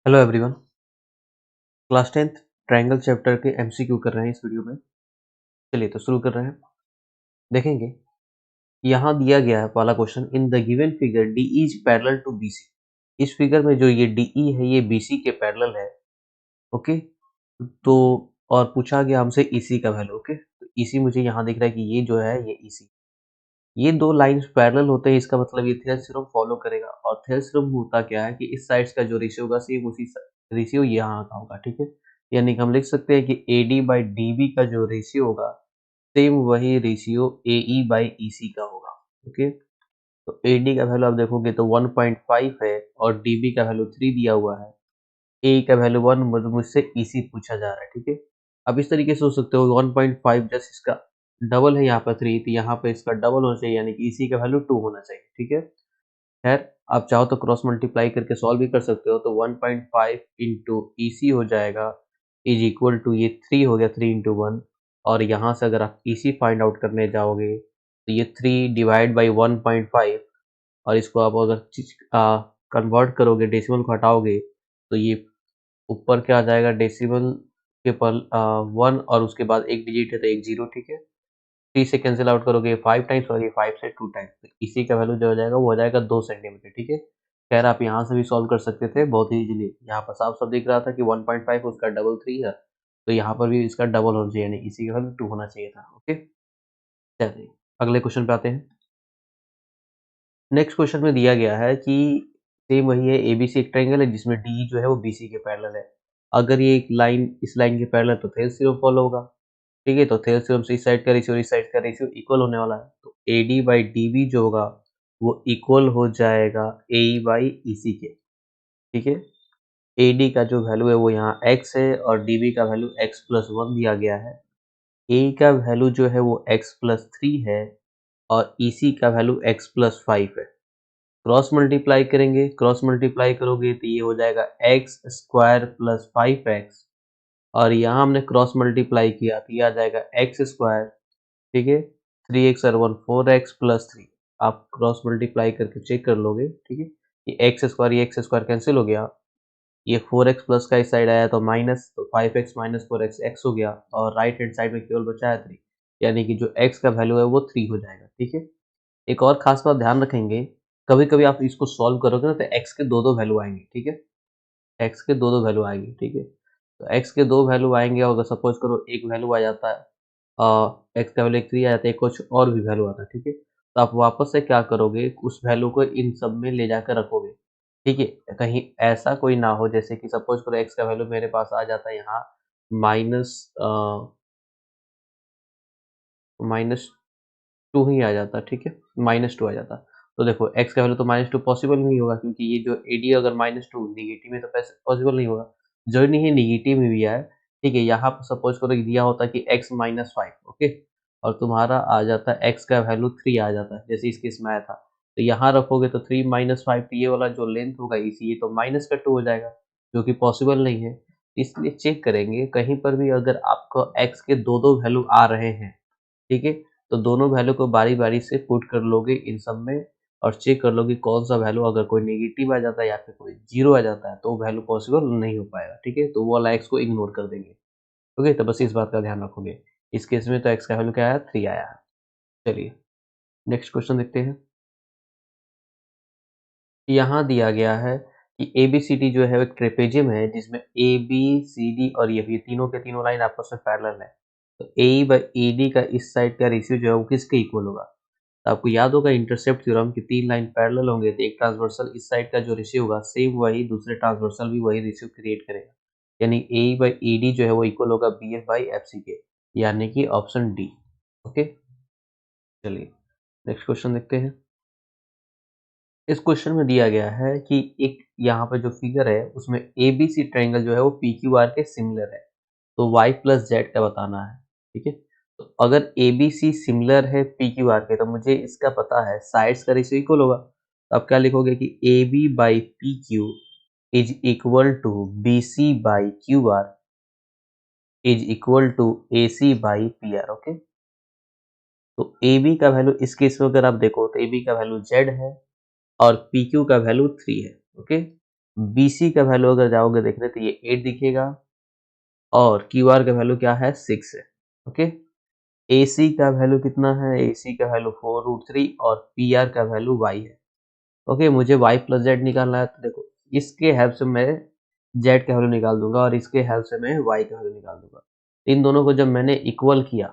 Hello everyone. Class 10th triangle chapter के MCQ कर रहे हैं इस वीडियो में। चलिए तो शुरू कर रहे हैं। देखेंगे यहाँ दिया गया है पहला question, in the given figure D is parallel to BC. इस फिगर में जो ये डीई है ये बीसी के पैरेलल है। ओके, तो और पूछा गया हमसे ईसी का वैल्यू। ओके, तो ईसी मुझे यहाँ दिख रहा है कि ये जो है ये ईसी, ये दो लाइंस पैरेलल होते हैं, इसका मतलब ये थेल्स थ्योरम फॉलो करेगा। और थेल्स थ्योरम होता क्या है कि इस साइड्स का जो रेशियो होगा सेम उसी रेशियो यहाँ का होगा। ठीक है, यानी कि हम लिख सकते हैं कि AD बाई DB का जो रेशियो होगा सेम वही रेशियो AE बाई EC का होगा। ओके, तो AD का वैल्यू आप देखोगे तो 1.5 है और DB का वैल्यू 3 दिया हुआ है। ए का वैल्यू 1, मुझसे EC पूछा जा रहा है। ठीक है, अब इस तरीके से हो सकते हो 1.5 जस्ट इसका डबल है यहाँ पर 3, तो यहाँ पे इसका डबल होना चाहिए, यानी कि EC का वैल्यू 2 होना चाहिए। ठीक है, खैर आप चाहो तो क्रॉस मल्टीप्लाई करके सॉल्व भी कर सकते हो, तो 1.5 इंटू EC हो जाएगा इज इक्वल टू ये 3 हो गया, 3 इंटू 1। और यहाँ से अगर आप EC फाइंड आउट करने जाओगे तो ये 3 डिवाइड बाई 1.5, और इसको आप अगर कन्वर्ट करोगे, डेसिमल को हटाओगे तो ये ऊपर क्या आ जाएगा, डेसिमल के पर 1 और उसके बाद एक डिजिट है तो एक जीरो। ठीक है, 3 से कैंसिल आउट करोगे 5 टाइम्स और ये 5 से 2 टाइम्स, तो इसी का वैल्यू जो हो जाएगा वो हो जाएगा 2 सेंटीमीटर। ठीक है, खैर आप यहाँ से भी सॉल्व कर सकते थे बहुत ही इजीली। यहाँ पर साफ साफ दिख रहा था कि 1.5 उसका डबल 3 है, तो यहाँ पर भी इसका डबल होना चाहिए, यानी इसी का वैल्यू 2 होना चाहिए था। ओके, चलिए अगले क्वेश्चन पे आते हैं। नेक्स्ट क्वेश्चन में दिया गया है कि सेम वही है, एबीसी एक ट्रायंगल है जिसमें डी जो है वो बीसी के पैरेलल है। अगर ये एक लाइन इस लाइन के पैरेलल तो थेल्स थ्योरम फॉलो होगा। ठीक है, तो थेल्स थ्योरम से इस साइड का रेशियो इस साइड का रेशियो इक्वल होने वाला है, तो AD बाई DB जो होगा वो इक्वल हो जाएगा AE बाई EC के। ठीक है, AD का जो वैल्यू है वो यहाँ x है और DB का वैल्यू x प्लस 1 दिया गया है। A का वैल्यू जो है वो x प्लस 3 है और EC का वैल्यू x प्लस 5 है। क्रॉस मल्टीप्लाई करेंगे, क्रॉस मल्टीप्लाई करोगे तो ये हो जाएगा एक्स स्क्वायर प्लस 5x, और यहाँ हमने क्रॉस मल्टीप्लाई किया तो ये आ जाएगा एक्स स्क्वायर। ठीक है, 3x और 1 4x प्लस 3। आप क्रॉस मल्टीप्लाई करके चेक कर लोगे। ठीक है, ये एक्स स्क्वायर कैंसिल हो गया, ये 4x प्लस का इस साइड आया तो माइनस, तो 5x माइनस 4x x हो गया, और राइट हैंड साइड में केवल बचा है 3, यानी कि जो x का वैल्यू है वो 3 हो जाएगा। ठीक है, एक और खास बात ध्यान रखेंगे, कभी-कभी आप इसको सॉल्व करोगे ना तो x के दो-दो वैल्यू आएंगे। ठीक है, x के दो-दो वैल्यू आएंगे। ठीक है, तो x के दो वैल्यू आएंगे और अगर सपोज करो एक वैल्यू आ जाता है, x का वैल्यू 3 आ जाता है, कुछ और भी वैल्यू आता है। ठीक है, तो आप वापस से क्या करोगे, उस वैल्यू को इन सब में ले जाकर रखोगे। ठीक है, कहीं ऐसा कोई ना हो जैसे कि सपोज करो x का वैल्यू मेरे पास आ जाता है यहाँ माइनस माइनस 2 ही आ जाता। ठीक है, -2 आ जाता। तो देखो x का वैल्यू तो -2 पॉसिबल नहीं होगा, क्योंकि ये जो AD अगर -2 नेगेटिव में तो पॉसिबल नहीं होगा। जरूरी नहीं है नेगेटिव में भी आए। ठीक है, यहाँ पर सपोज करो दिया होता कि x -5। ओके, और तुम्हारा आ जाता है x का वैल्यू 3 आ जाता है, जैसे इस केस में आया था, तो यहाँ रखोगे तो 3 -5, तो ये वाला जो लेंथ होगा इसी, ये तो माइनस का 2 हो जाएगा, जो कि पॉसिबल नहीं है। इसलिए चेक करेंगे कहीं पर भी अगर आपको x के दो-दो वैल्यू आ रहे हैं। ठीक है, तो दोनों वैल्यू को बारी-बारी से पुट कर लोगे इन सब में और चेक कर लोगे कौन सा वैल्यू, अगर कोई नेगेटिव आ जाता है या फिर कोई जीरो आ जाता है तो वैल्यू पॉसिबल नहीं हो पाएगा। ठीक है, तो वो वाला एक्स को इग्नोर कर देंगे। ओके, तो बस इस बात का ध्यान रखोगे। इस केस में तो एक्स का वैल्यू क्या आया, 3 आया है। चलिए नेक्स्ट क्वेश्चन देखते हैं। यहाँ दिया गया है कि ABCD जो है वो एक ट्रेपेजियम है जिसमें ABCD और ये तीनों के तीनों लाइन आपस में पैरेलल है। तो AE बाई ED का इस साइड का रेशियो जो है वो किसके इक्वल होगा। तो आपको याद होगा इंटरसेप्ट थ्योरम की 3 लाइन पैरेलल होंगे तो एक ट्रांसवर्सल इस साइड का जो रेशियो होगा सेम वही दूसरे ट्रांसवर्सल भी वही रेशियो क्रिएट करेगा, यानी AE बाई ED जो है वो इक्वल होगा BF बाई FC के, यानी कि ऑप्शन डी। ओके, चलिए नेक्स्ट क्वेश्चन देखते हैं। इस क्वेश्चन में दिया गया है कि एक यहाँ पे जो फिगर है उसमें ABC ट्रायंगल जो है वो PQR के सिमिलर है, तो y प्लस जेड का बताना है। ठीक है, तो अगर ABC सिमिलर है PQR के तो मुझे इसका पता है साइड्स का रेशियो इक्वल होगा, तो आप क्या लिखोगे कि AB by PQ is equal to BC by QR is equal to AC by PR। Okay, तो AB का वैल्यू इस केस में अगर आप देखो तो AB का वैल्यू Z है और PQ का वैल्यू 3 है। ओके, BC का वैल्यू अगर जाओगे देखने तो ये 8 दिखेगा और QR का वैल्यू क्या है 6 है। ओके, AC का वैल्यू कितना है, AC का वैल्यू 4√3 और PR का वैल्यू y है। ओके, मुझे y प्लस जेड निकालना है तो देखो इसके हेल्प से मैं z का वैल्यू निकाल दूंगा और इसके हेल्प से मैं y का वैल्यू निकाल दूंगा। इन दोनों को जब मैंने इक्वल किया,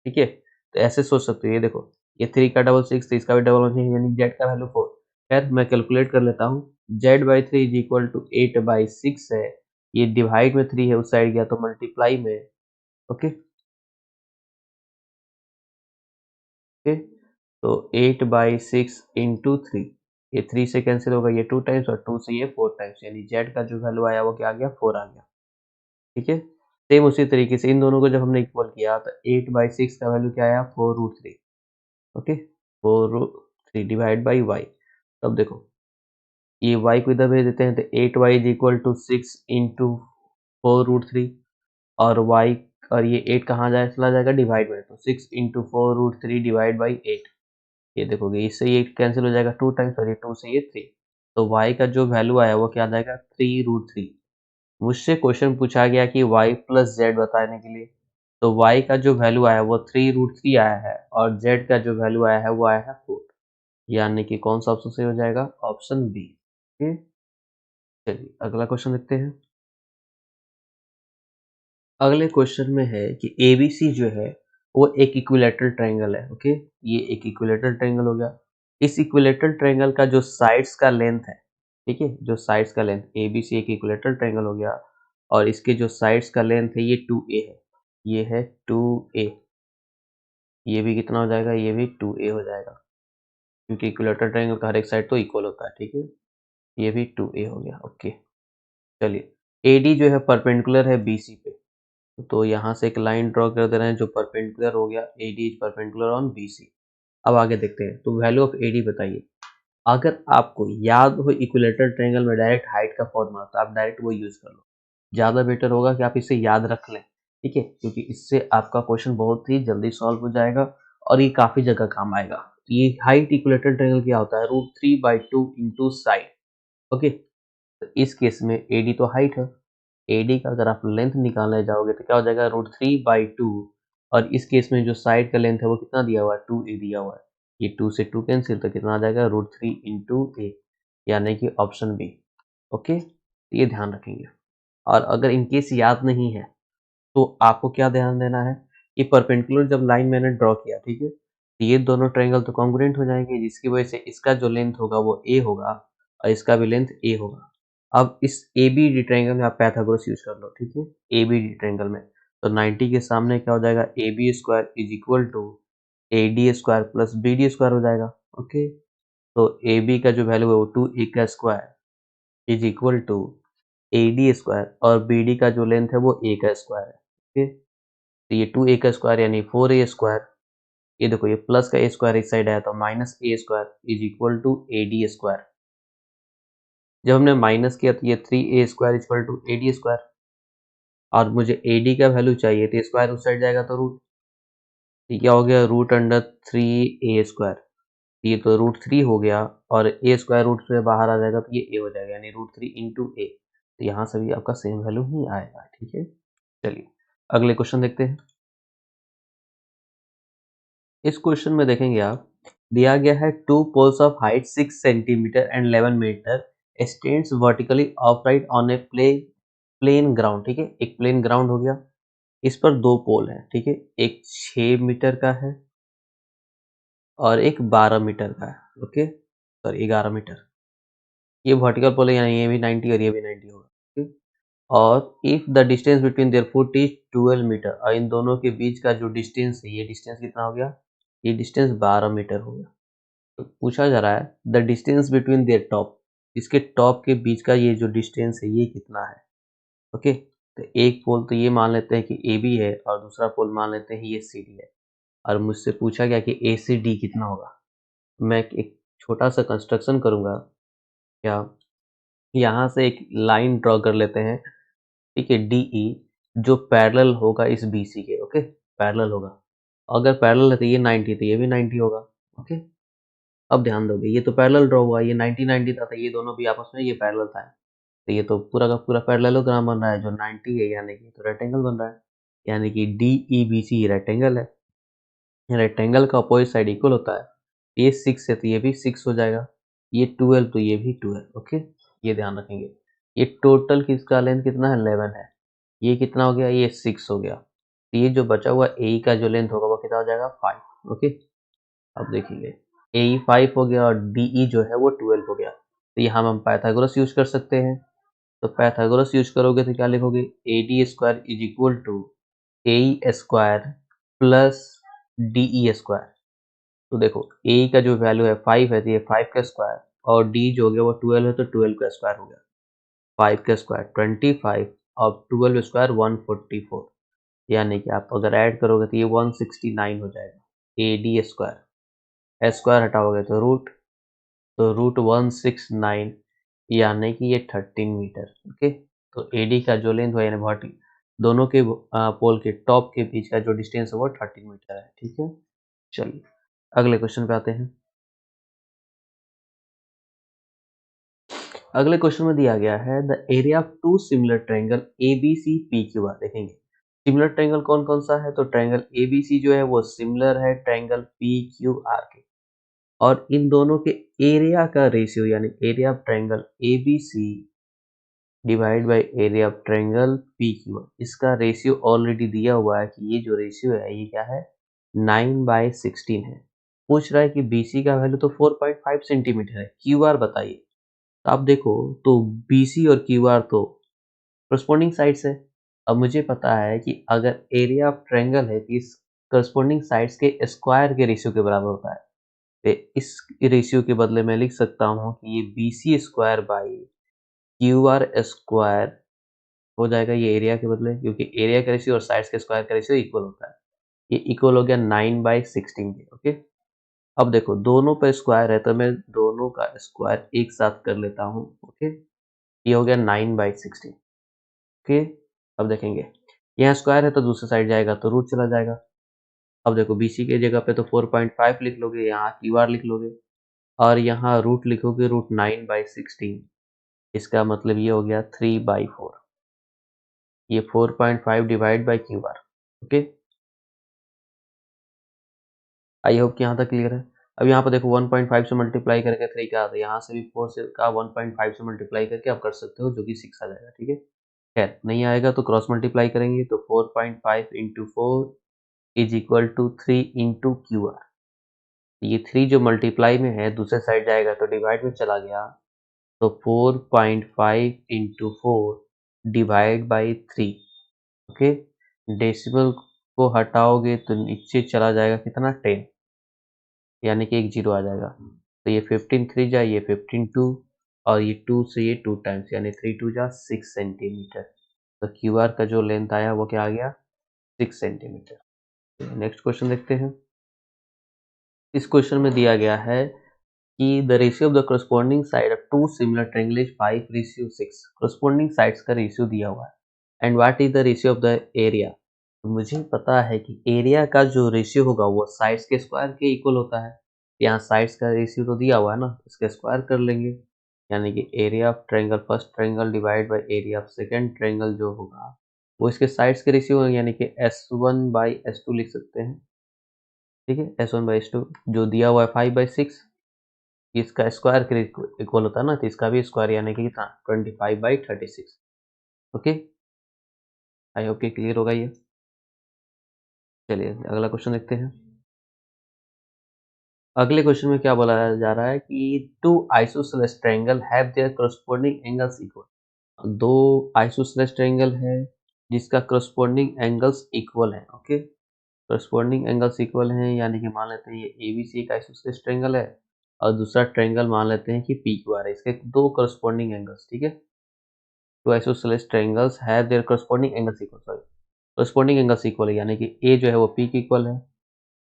ठीक है, तो ऐसे सोच सकते हो, ये देखो ये 3 का डबल 6 तो इसका भी डबल 6 यानी z का वैल्यू 4। खैर मैं कैलकुलेट कर लेता हूँ, z/3 इज इक्वल टू 8/6 है, ये डिवाइड में 3 है उस साइड गया तो मल्टीप्लाई में। ओके ओके, तो 8/6 इंटू 3, ये 3 से कैंसिल होगा, ये 2 टाइम्स और 2 से ये 4 टाइम्स, यानी z का जो वैल्यू आया वो क्या आ गया, 4 आ गया। ठीक है, सेम उसी तरीके से इन दोनों को जब हमने इक्वल किया तो 8/6 का वैल्यू क्या आया, 4√3। Okay, 4√3 divide by Y. तब देखो ये y को इधर भेज देते हैं तो 8y is equal to 6 into 4√3 और y, और ये 8 कहाँ जाए, चला जाएगा डिवाइड में, तो 6 इंटू 4√3 डिवाइड बाई 8। ये देखोगे इससे ये कैंसिल हो जाएगा 2 टाइम्स और ये 2 से ये 3, तो y का जो वैल्यू आया वो क्या आ जाएगा, 3√3। मुझसे क्वेश्चन पूछा गया कि y प्लस जेड बताने के लिए, तो y का जो वैल्यू आया वो 3√3 आया है और z का जो वैल्यू आया है वो आया है 4, यानी कि कौन सा ऑप्शन सही हो जाएगा, ऑप्शन बी। ओके, चलिए अगला क्वेश्चन देखते हैं। अगले क्वेश्चन में है कि एबीसी जो है वो एक इक्विलेटरल ट्रायंगल है। ओके, ये एक इक्विलेटरल ट्रायंगल हो गया। इस इक्विलेटरल ट्रायंगल का जो साइड्स का लेंथ है, ठीक है, जो साइड्स का लेंथ, एबीसी एक इक्विलेटरल ट्रायंगल हो गया और इसके जो साइड्स का लेंथ है ये 2a है, ये है 2a। ये भी कितना हो जाएगा, ये भी 2a हो जाएगा, क्योंकि इक्विलेटरल ट्रायंगल का हर एक साइड तो इक्वल होता है। ठीक है, ये भी 2a हो गया। ओके, चलिए AD जो है परपेंडिकुलर है BC पे, तो यहाँ से एक लाइन ड्रॉ कर दे रहे हैं जो परपेंडिकुलर हो गया, AD is perpendicular on BC। अब आगे देखते हैं, तो वैल्यू ऑफ AD बताइए। अगर आपको याद हो इक्विलेटरल ट्रायंगल में डायरेक्ट हाइट का फॉर्मूला, तो आप डायरेक्ट वो यूज कर लो, ज़्यादा बेटर होगा कि आप इसे याद रख लें। ठीक है, क्योंकि इससे आपका क्वेश्चन बहुत ही जल्दी सॉल्व हो जाएगा और ये काफ़ी जगह काम आएगा। तो ये हाइट इक्विलेटरल ट्रायंगल क्या होता है, √3/2 इंटू साइड। ओके, तो इस केस में AD तो हाइट है, AD का अगर आप लेंथ निकालने जाओगे तो क्या हो जाएगा, √3/2 और इस केस में जो साइड का लेंथ है वो कितना दिया हुआ है, 2a दिया हुआ है। ये 2 से 2 कैंसिल तो कितना आ जाएगा, √3 इंटू a, यानी कि ऑप्शन बी। ओके, तो ये ध्यान रखेंगे। और अगर इनकेस याद नहीं है तो आपको क्या ध्यान देना है कि परपेंडिकुलर जब लाइन मैंने ड्रॉ किया, ठीक है, तो ये दोनों ट्रायंगल तो कॉन्ग्रुएंट हो जाएंगे, जिसकी वजह से इसका जो लेंथ होगा वो a होगा और इसका भी लेंथ a होगा। अब इस ABD ट्रायंगल में आप पाइथागोरस यूज कर लो। ठीक है, ABD ट्रायंगल में तो 90 के सामने क्या हो जाएगा, AB² is equal to AD² plus BD² हो जाएगा। ओके, तो AB का जो वैल्यू है वो 2a² is equal to AD² और BD का जो लेंथ है वो a² है। ओके, तो ये 2a² यानी 4a², ये देखो ये प्लस का a² इस साइड आया तो -a² is equal to AD²। जब हमने माइनस किया तो ये 3a² इक्वल टू AD² और मुझे AD का वैल्यू चाहिए तो स्क्वायर उस साइड जाएगा तो रूट, ये क्या हो गया, √3a²। ये तो √3 हो गया और a² रूट से बाहर आ जाएगा तो ये a हो जाएगा, यानी √3 इंटू a। तो यहाँ से भी आपका सेम वैल्यू ही आएगा। ठीक है, चलिए अगले क्वेश्चन देखते हैं। इस क्वेश्चन में देखेंगे आप, दिया गया है two poles of height 6 centimetre and 11 metre stands vertically upright on a plane ground. ठीक है, एक प्लेन ग्राउंड हो गया, इस पर दो पोल हैं। ठीक है, एक 6 मीटर का है और एक 12 मीटर का है। Okay, sorry 11 metre. ये वर्टिकल पोल है, यानी ये भी 90 और ये भी 90 होगा। ठीक, और if the distance between their foot is 12 metre, और इन दोनों के बीच का जो डिस्टेंस है, ये डिस्टेंस कितना हो गया, ये डिस्टेंस 12 मीटर हो गया। तो पूछा जा रहा है the distance between there top, इसके टॉप के बीच का ये जो डिस्टेंस है ये कितना है। ओके, तो एक पोल तो ये मान लेते हैं कि ए बी है और दूसरा पोल मान लेते हैं ये सी डी है, और मुझसे पूछा गया कि ए से डी कितना होगा। मैं एक छोटा सा कंस्ट्रक्शन करूंगा, क्या, यहाँ से एक लाइन ड्रॉ कर लेते हैं, ठीक है, डी ई, जो पैरेलल होगा इस बी सी के। ओके, पैरेलल होगा, अगर पैरेलल है तो ये 90 तो ये भी 90 होगा। ओके, अब ध्यान दोगे ये तो पैरेलल ड्रॉ हुआ, ये 90 90 था तो ये दोनों भी आपस में ये पैरेलल था। तो ये तो पूरा का पूरा पैरेललोग्राम बन रहा है जो 90 है, यानी कि तो रेक्टेंगल बन रहा है, यानी कि DEBC रेक्टेंगल है। रेक्टेंगल का अपोजिट साइड इक्वल होता है, ये 6 है तो ये भी 6 हो जाएगा, ये 12 तो ये भी 12। ओके, ये ध्यान रखेंगे। ये टोटल किसका लेंथ कितना है, 11 है। ये कितना हो गया, ये 6 हो गया। तो ये जो बचा हुआ ए का जो लेंथ होगा वो कितना हो जाएगा, 5। ओके, अब देखिए ए 5 हो गया और DE जो है वो 12 हो गया। तो यहाँ हम पाइथागोरस यूज कर सकते हैं। तो पाइथागोरस यूज करोगे तो क्या लिखोगे, AD square is equal to AE square plus DE square. तो देखो ए का जो वैल्यू है 5 है तो ये 5 का स्क्वायर, और डी जो हो गया वो 12 है तो 12 का स्क्वायर हो गया। 5 का स्क्वायर 25 और 12 स्क्वायर 144, यानी कि आप अगर ऐड करोगे तो ये 169 हो जाएगा। AD स्क्वायर, स्क्वायर हटाओगे तो रूट 169, यानी कि ये 13 मीटर। ओके, तो AD का जो लेंथ है यानी वर्टी दोनों के पोल के टॉप के बीच का जो डिस्टेंस है वो 13 मीटर है। ठीक है, चलिए अगले क्वेश्चन पे आते हैं। अगले क्वेश्चन में दिया गया है the area of two similar triangle ABCPQR। देखेंगे सिमिलर ट्रायंगल कौन कौन सा है, तो ट्रायंगल ABC जो है वो सिमिलर है ट्रायंगल PQR के, और इन दोनों के एरिया का रेशियो यानी area of triangle ABC divide by area of triangle PQR, इसका रेशियो ऑलरेडी दिया हुआ है कि ये जो रेशियो है ये क्या है, 9/16 है। पूछ रहा है कि BC का वैल्यू तो 4.5 सेंटीमीटर है, QR बताइए। आप देखो तो BC और QR तो करस्पॉन्डिंग साइड्स है। अब मुझे पता है कि अगर एरिया ऑफ ट्रायंगल है कि इस करस्पॉन्डिंग साइड्स के स्क्वायर के रेशियो के बराबर होता है, तो इस रेशियो के बदले मैं लिख सकता हूँ कि ये BC square by QR square हो जाएगा, ये एरिया के बदले, क्योंकि एरिया का रेशियो और साइड्स के स्क्वायर का रेशियो इक्वल होता है। ये इक्वल हो गया 9/16 के। ओके, अब देखो दोनों पे स्क्वायर है तो मैं दोनों का स्क्वायर एक साथ कर लेता हूँ। ओके, ये हो गया 9/16। ओके, अब देखेंगे यहाँ स्क्वायर है तो दूसरी साइड जाएगा तो रूट चला जाएगा। अब देखो BC के जगह पे तो 4.5 लिख लोगे, यहाँ QR लिख लोगे, और यहाँ रूट लिखोगे रूट 9/16। इसका मतलब ये हो गया 3/4, ये 4.5 divide by QR। Okay, I hope कि यहाँ तक क्लियर है। अब यहाँ पर देखो 1.5 से मल्टीप्लाई करके 3 का आता है, यहाँ से भी 4 से का 1.5 से मल्टीप्लाई करके आप कर सकते हो, जो कि 6 आ जाएगा। ठीक है, खैर नहीं आएगा तो क्रॉस मल्टीप्लाई करेंगे तो 4.5 into 4 is equal to 3 into QR। ये 3 जो मल्टीप्लाई में है दूसरे साइड जाएगा तो डिवाइड में चला गया, तो 4.5 into 4 divide by 3। Okay, decimal को हटाओगे तो नीचे चला जाएगा कितना, 10, यानी कि एक जीरो आ जाएगा। तो ये 15 3 जा, ये 15 2, और ये 2 से ये 2 टाइम्स, यानी 3 2 जा 6 सेंटीमीटर। तो QR का जो लेंथ आया वो क्या आ गया, 6 सेंटीमीटर। नेक्स्ट क्वेश्चन देखते हैं। इस क्वेश्चन में दिया गया है कि the ratio of the corresponding side of two similar triangle is 5:6। Corresponding sides का रेशियो दिया हुआ है, and what is the ratio of the area. मुझे पता है कि एरिया का जो रेशियो होगा वो साइड्स के स्क्वायर के इक्वल होता है। यहाँ साइड्स का रेशियो तो दिया हुआ है ना, इसका स्क्वायर कर लेंगे, यानी कि area of triangle first triangle divide by area of second triangle जो होगा वो इसके साइड्स के रेशियो है, यानी कि S1/S2 लिख सकते हैं। ठीक है, S1/S2 जो दिया हुआ है 5/6, इसका स्क्वायर के इक्वल होता है ना, तो इसका भी स्क्वायर यानी कि कितना, 25/36। ओके, आई होप कि क्लियर होगा ये। चलिए अगला क्वेश्चन देखते हैं। अगले क्वेश्चन में क्या बोला जा रहा है कि two isosceles triangle have their corresponding angles equal. दो आइसोसेलेस ट्रायंगल है जिसका करस्पॉन्डिंग एंगल्स इक्वल है। ओके, करस्पॉन्डिंग एंगल्स इक्वल हैं, यानी कि मान लेते हैं ये ABC एक आइसोसेलेस ट्रायंगल है और दूसरा ट्रायंगल मान लेते हैं कि PQR है, इसके दो करस्पॉन्डिंग एंगल्स। ठीक है, two isosceles triangles have their corresponding angles equal, sorry corresponding angles equal है, यानी कि A जो है वो P के इक्वल है,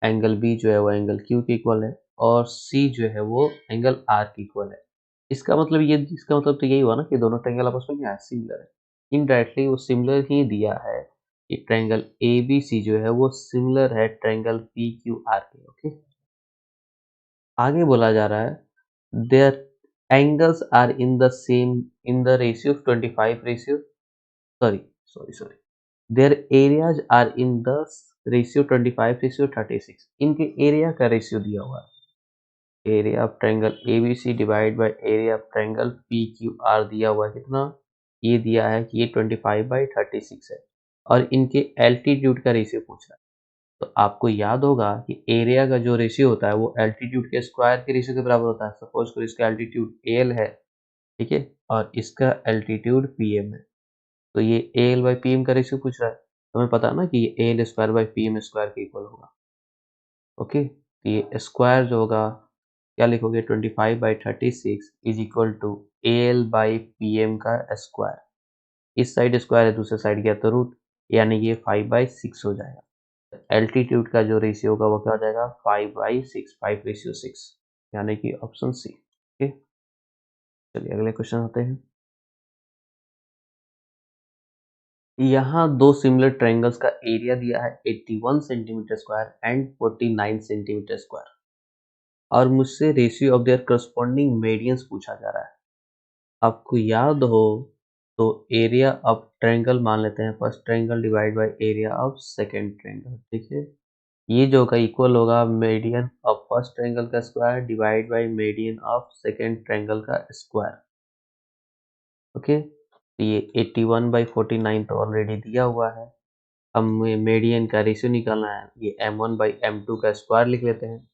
एंगल B जो है वो एंगल Q के इक्वल है, और C जो है वो एंगल R के इक्वल है। इसका मतलब तो यही हुआ ना कि दोनों ट्रायंगल आपस में क्या है, सिमिलर है। इनडायरेक्टली वो सिमिलर ही दिया है कि ट्रायंगल ABC जो है वो सिमिलर है ट्रायंगल PQR के। ओके, आगे बोला जा रहा है there angles are in the same in the ratio of 25 ratio sorry their areas are in the ratio 25 ratio 36 इनके एरिया का रेशियो दिया हुआ है area of triangle ABC divide by area of triangle PQR दिया हुआ है कितना ये दिया है कि ये 25/36 है और इनके एल्टीट्यूड का रेशियो पूछ रहा है तो आपको याद होगा कि एरिया का जो रेशियो होता है वो एल्टीट्यूड के स्क्वायर के रेशियो के बराबर होता है सपोज करो इसका एल्टीट्यूड AL है ठीक है और इसका एल्टीट्यूड PM है तो ये AL बाई PM का रेशियो पूछ रहा है तो हमें पता है ना कि ये AL square by PM square के इक्वल होगा ओके तो ये स्क्वायर जो होगा क्या लिखोगे 25/36 is equal to AL by PM का स्क्वायर इस साइड स्क्वायर है दूसरे साइड गया तो रूट यानी ये 5/6 हो जाएगा एल्टीट्यूड का जो रेशियो होगा वो क्या हो जाएगा 5/6 5:6 यानी कि ऑप्शन सी ओके चलिए अगले क्वेश्चन आते हैं यहाँ दो सिमिलर ट्रायंगल्स का एरिया दिया है 81 centimetre square and 49 centimetre square और मुझसे ratio of their corresponding medians पूछा जा रहा है आपको याद हो तो एरिया ऑफ ट्रायंगल मान लेते हैं first triangle divide by area of second triangle ठीक है ये जो होगा इक्वल होगा मीडियन ऑफ फर्स्ट ट्रायंगल का square divide by median of second triangle का स्क्वायर ओके तो ये 81/49 तो ऑलरेडी दिया हुआ है हमें मीडियन का रेशियो निकालना है ये m1/m2 का स्क्वायर लिख लेते हैं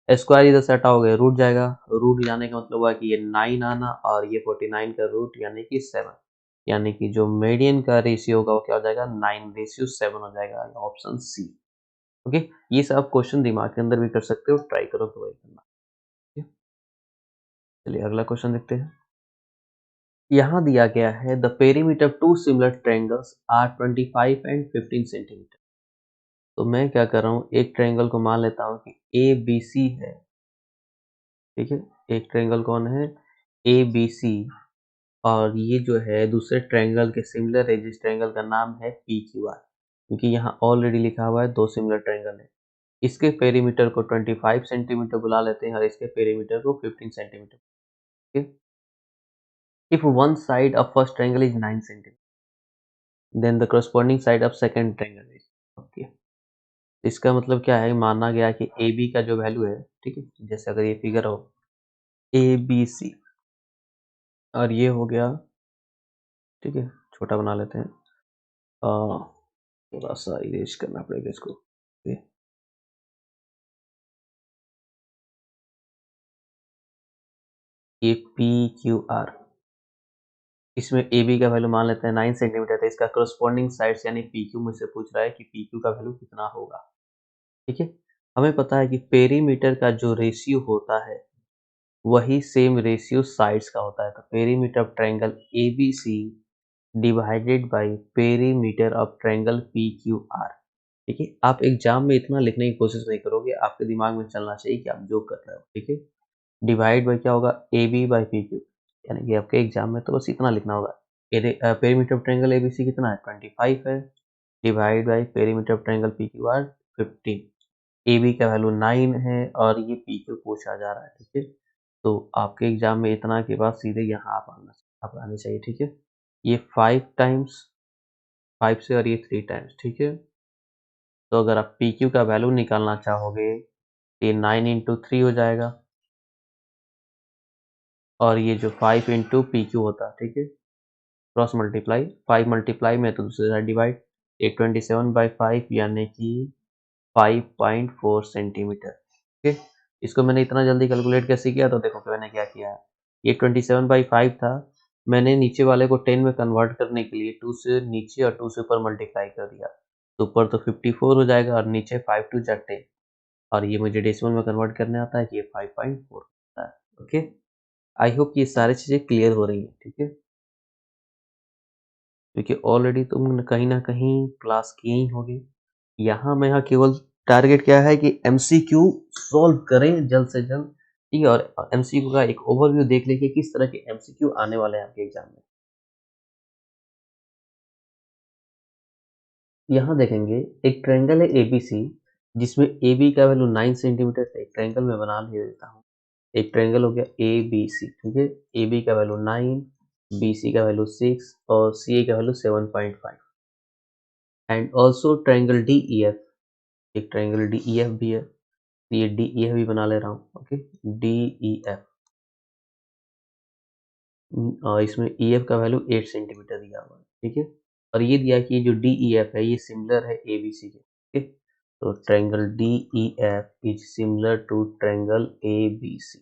स्क्वायर इधर से हटा हो गया रूट जाएगा रूट जाने का मतलब हुआ कि ये 9 आना और ये 49 का रूट यानी कि 7 यानी कि जो मीडियन का रेशियो होगा वो क्या हो जाएगा 9:7 हो जाएगा ऑप्शन सी ओके ये सब क्वेश्चन दिमाग के अंदर भी कर सकते हो ट्राई करो तो वही करना ठीक है? चलिए अगला क्वेश्चन देखते हैं यहाँ दिया गया है the perimeter two similar triangles are 25 and 15 centimetre तो मैं क्या कर रहा हूँ एक ट्रायंगल को मान लेता हूँ कि ABC है ठीक है एक ट्रायंगल कौन है ABC और ये जो है दूसरे ट्रायंगल के सिमिलर है जिस ट्रायंगल का नाम है PQR क्योंकि यहाँ ऑलरेडी लिखा हुआ है दो सिमिलर ट्रायंगल है इसके पेरीमीटर को 25 सेंटीमीटर बुला लेते हैं और इसके पेरीमीटर को 15 सेंटीमीटर ठीक है if one side of first triangle is 9 centimetre then the corresponding side of second triangle is okay इसका मतलब क्या है माना गया कि AB का जो वैल्यू है ठीक है जैसे अगर ये फिगर हो ABC और ये हो गया ठीक है छोटा बना लेते हैं थोड़ा सा इरेज करना पड़ेगा इसको ये PQR इसमें AB का वैल्यू मान लेते हैं 9 सेंटीमीटर है इसका करस्पॉन्डिंग साइड्स यानी PQ मुझसे पूछ रहा है कि PQ का वैल्यू कितना होगा ठीक है हमें पता है कि पेरीमीटर का जो रेशियो होता है वही सेम रेशियो साइड्स का होता है तो perimeter of triangle ABC divided by perimeter of triangle PQR ठीक है आप एग्जाम में इतना लिखने की कोशिश नहीं करोगे आपके दिमाग में चलना चाहिए कि आप जो कर रहे हो ठीक है डिवाइड बाय क्या होगा AB/PQ यानी कि आपके एग्जाम में तो बस इतना लिखना होगा पेरीमीटर ऑफ ट्रायंगल ABC कितना है 25 है divide by perimeter of triangle PQR 15 AB का वैल्यू 9 है और ये PQ पूछा जा रहा है ठीक है तो आपके एग्जाम में इतना के बाद सीधे यहाँ आप आने चाहिए ठीक है ये 5 टाइम्स 5 से और ये 3 टाइम्स ठीक है तो अगर आप PQ का वैल्यू निकालना चाहोगे ये 9 इंटू 3 हो जाएगा और ये जो 5 इंटू PQ होता है ठीक है क्रॉस मल्टीप्लाई 5 मल्टीप्लाई में तो दूसरे साइड डिवाइड ये 27/5 यानी कि 5.4 सेंटीमीटर ठीक है इसको मैंने इतना जल्दी कैलकुलेट कैसे किया तो देखो कि मैंने क्या किया है ये 27/5 था मैंने नीचे वाले को 10 में कन्वर्ट करने के लिए 2 से नीचे और 2 से ऊपर मल्टीप्लाई कर दिया तो ऊपर तो 54 हो जाएगा और नीचे 5 2 जा 10 और ये मुझे डेसिमल में कन्वर्ट करने आता है कि ये 5.4 होता है ओके आई होप ये सारी चीज़ें क्लियर हो रही हैं ठीक है क्योंकि ऑलरेडी तुम कहीं ना कहीं क्लास किए ही होगे यहाँ मैं यहाँ केवल टारगेट क्या है कि MCQ सॉल्व करें जल्द से जल्द ठीक है और MCQ का एक ओवरव्यू देख लीजिए किस तरह के MCQ आने वाले हैं आपके एग्जाम में यहाँ देखेंगे एक ट्रायंगल है ABC जिसमें AB का वैल्यू 9 सेंटीमीटर है एक ट्रायंगल में बना ले देता हूँ एक ट्रायंगल हो गया ए बी सी, ठीक है। ए बी का वैल्यू 9, बी सी का वैल्यू 6 और सी ए का value 7.5। And also triangle D E F, एक ट्रायंगल डी ई एफ भी है, तो ये डी ई एफ भी बना ले रहा हूँ। ओके, डी ई एफ, और इसमें ई एफ का वैल्यू 8 सेंटीमीटर दिया हुआ है, ठीक है। और ये दिया कि जो डी ई एफ है ये सिमिलर है ए बी सी के, ठीक है। तो triangle D E F is similar to triangle A B C.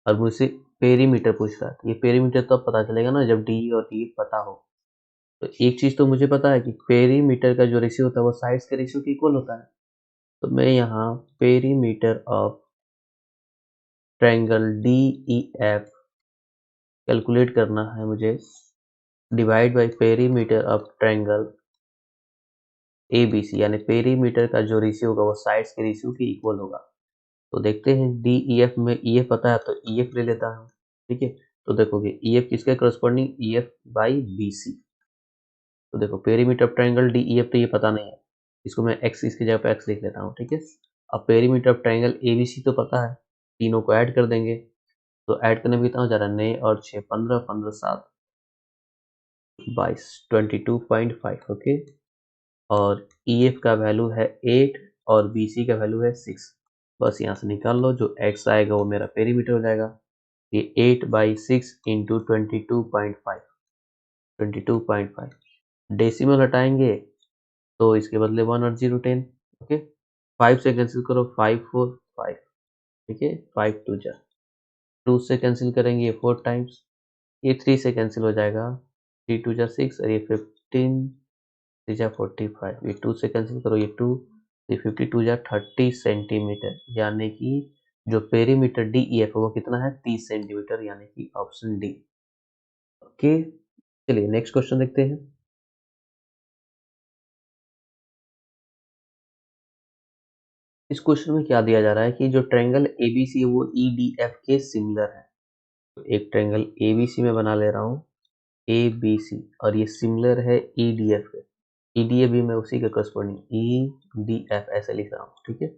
और मुझसे पेरीमीटर पूछ रहा है, तो ये पेरीमीटर तो अब पता चलेगा ना जब डी और ई पता हो। तो एक चीज तो मुझे पता है कि पेरीमीटर का जो रेशियो होता है वो साइड्स के रेशियो के इक्वल होता है। तो मैं यहाँ perimeter of triangle D E F calculate करना है मुझे, divide by perimeter of triangle A B C, यानी पेरीमीटर का जो रेशियो होगा वो साइड्स के रेशियो के इक्वल होगा। तो देखते हैं डी ई एफ में ई एफ पता है तो ई एफ ले लेता हूँ, ठीक है। तो देखोगे ई एफ किसके करस्पॉन्डिंग, E F by B C. तो देखो perimeter of triangle D E F तो ये पता नहीं है, इसको मैं एक्स इसकी जगह पे एक्स लिख लेता हूँ, ठीक है। अब perimeter of triangle A B C तो पता है, तीनों को ऐड कर देंगे। तो ऐड करने में कितना हो जा रहा है, 9 और 6 15, 15 7 22, 22.5। ओके, और ई एफ का वैल्यू है 8 और बी सी का वैल्यू है 6। बस यहाँ से निकाल लो, जो एक्स आएगा वो मेरा पेरीमीटर हो जाएगा। ये 8/6 इंटू 22.5, 22.5। डेसिमल हटाएंगे तो इसके बदले 1 और 0 10। ओके, 5 से कैंसिल करो, 5 4 5, ठीक है। 5 2 जा, 2 से कैंसिल करेंगे ये 4 टाइम्स, ये 3 से कैंसिल हो जाएगा, 3 2 जा 6 और ये 15 3 जा 45, ये 2 से कैंसिल करो, ये 2, ये 52 जा 30 सेंटीमीटर, यानी कि जो पेरीमीटर डी ई एफ है वो कितना है, 30 सेंटीमीटर, यानी कि ऑप्शन डी। ओके, चलिए नेक्स्ट क्वेश्चन देखते हैं। इस क्वेश्चन में क्या दिया जा रहा है कि जो ट्रायंगल एबीसी है वो ईडीएफ के सिमिलर है। तो एक ट्रायंगल एबीसी में बना ले रहा हूँ, एबीसी, और ये सिमिलर है ईडीएफ के। ईडीएफ भी मैं उसी के करस्पॉन्डिंग ईडीएफ ऐसे लिख रहा हूँ, ठीक है,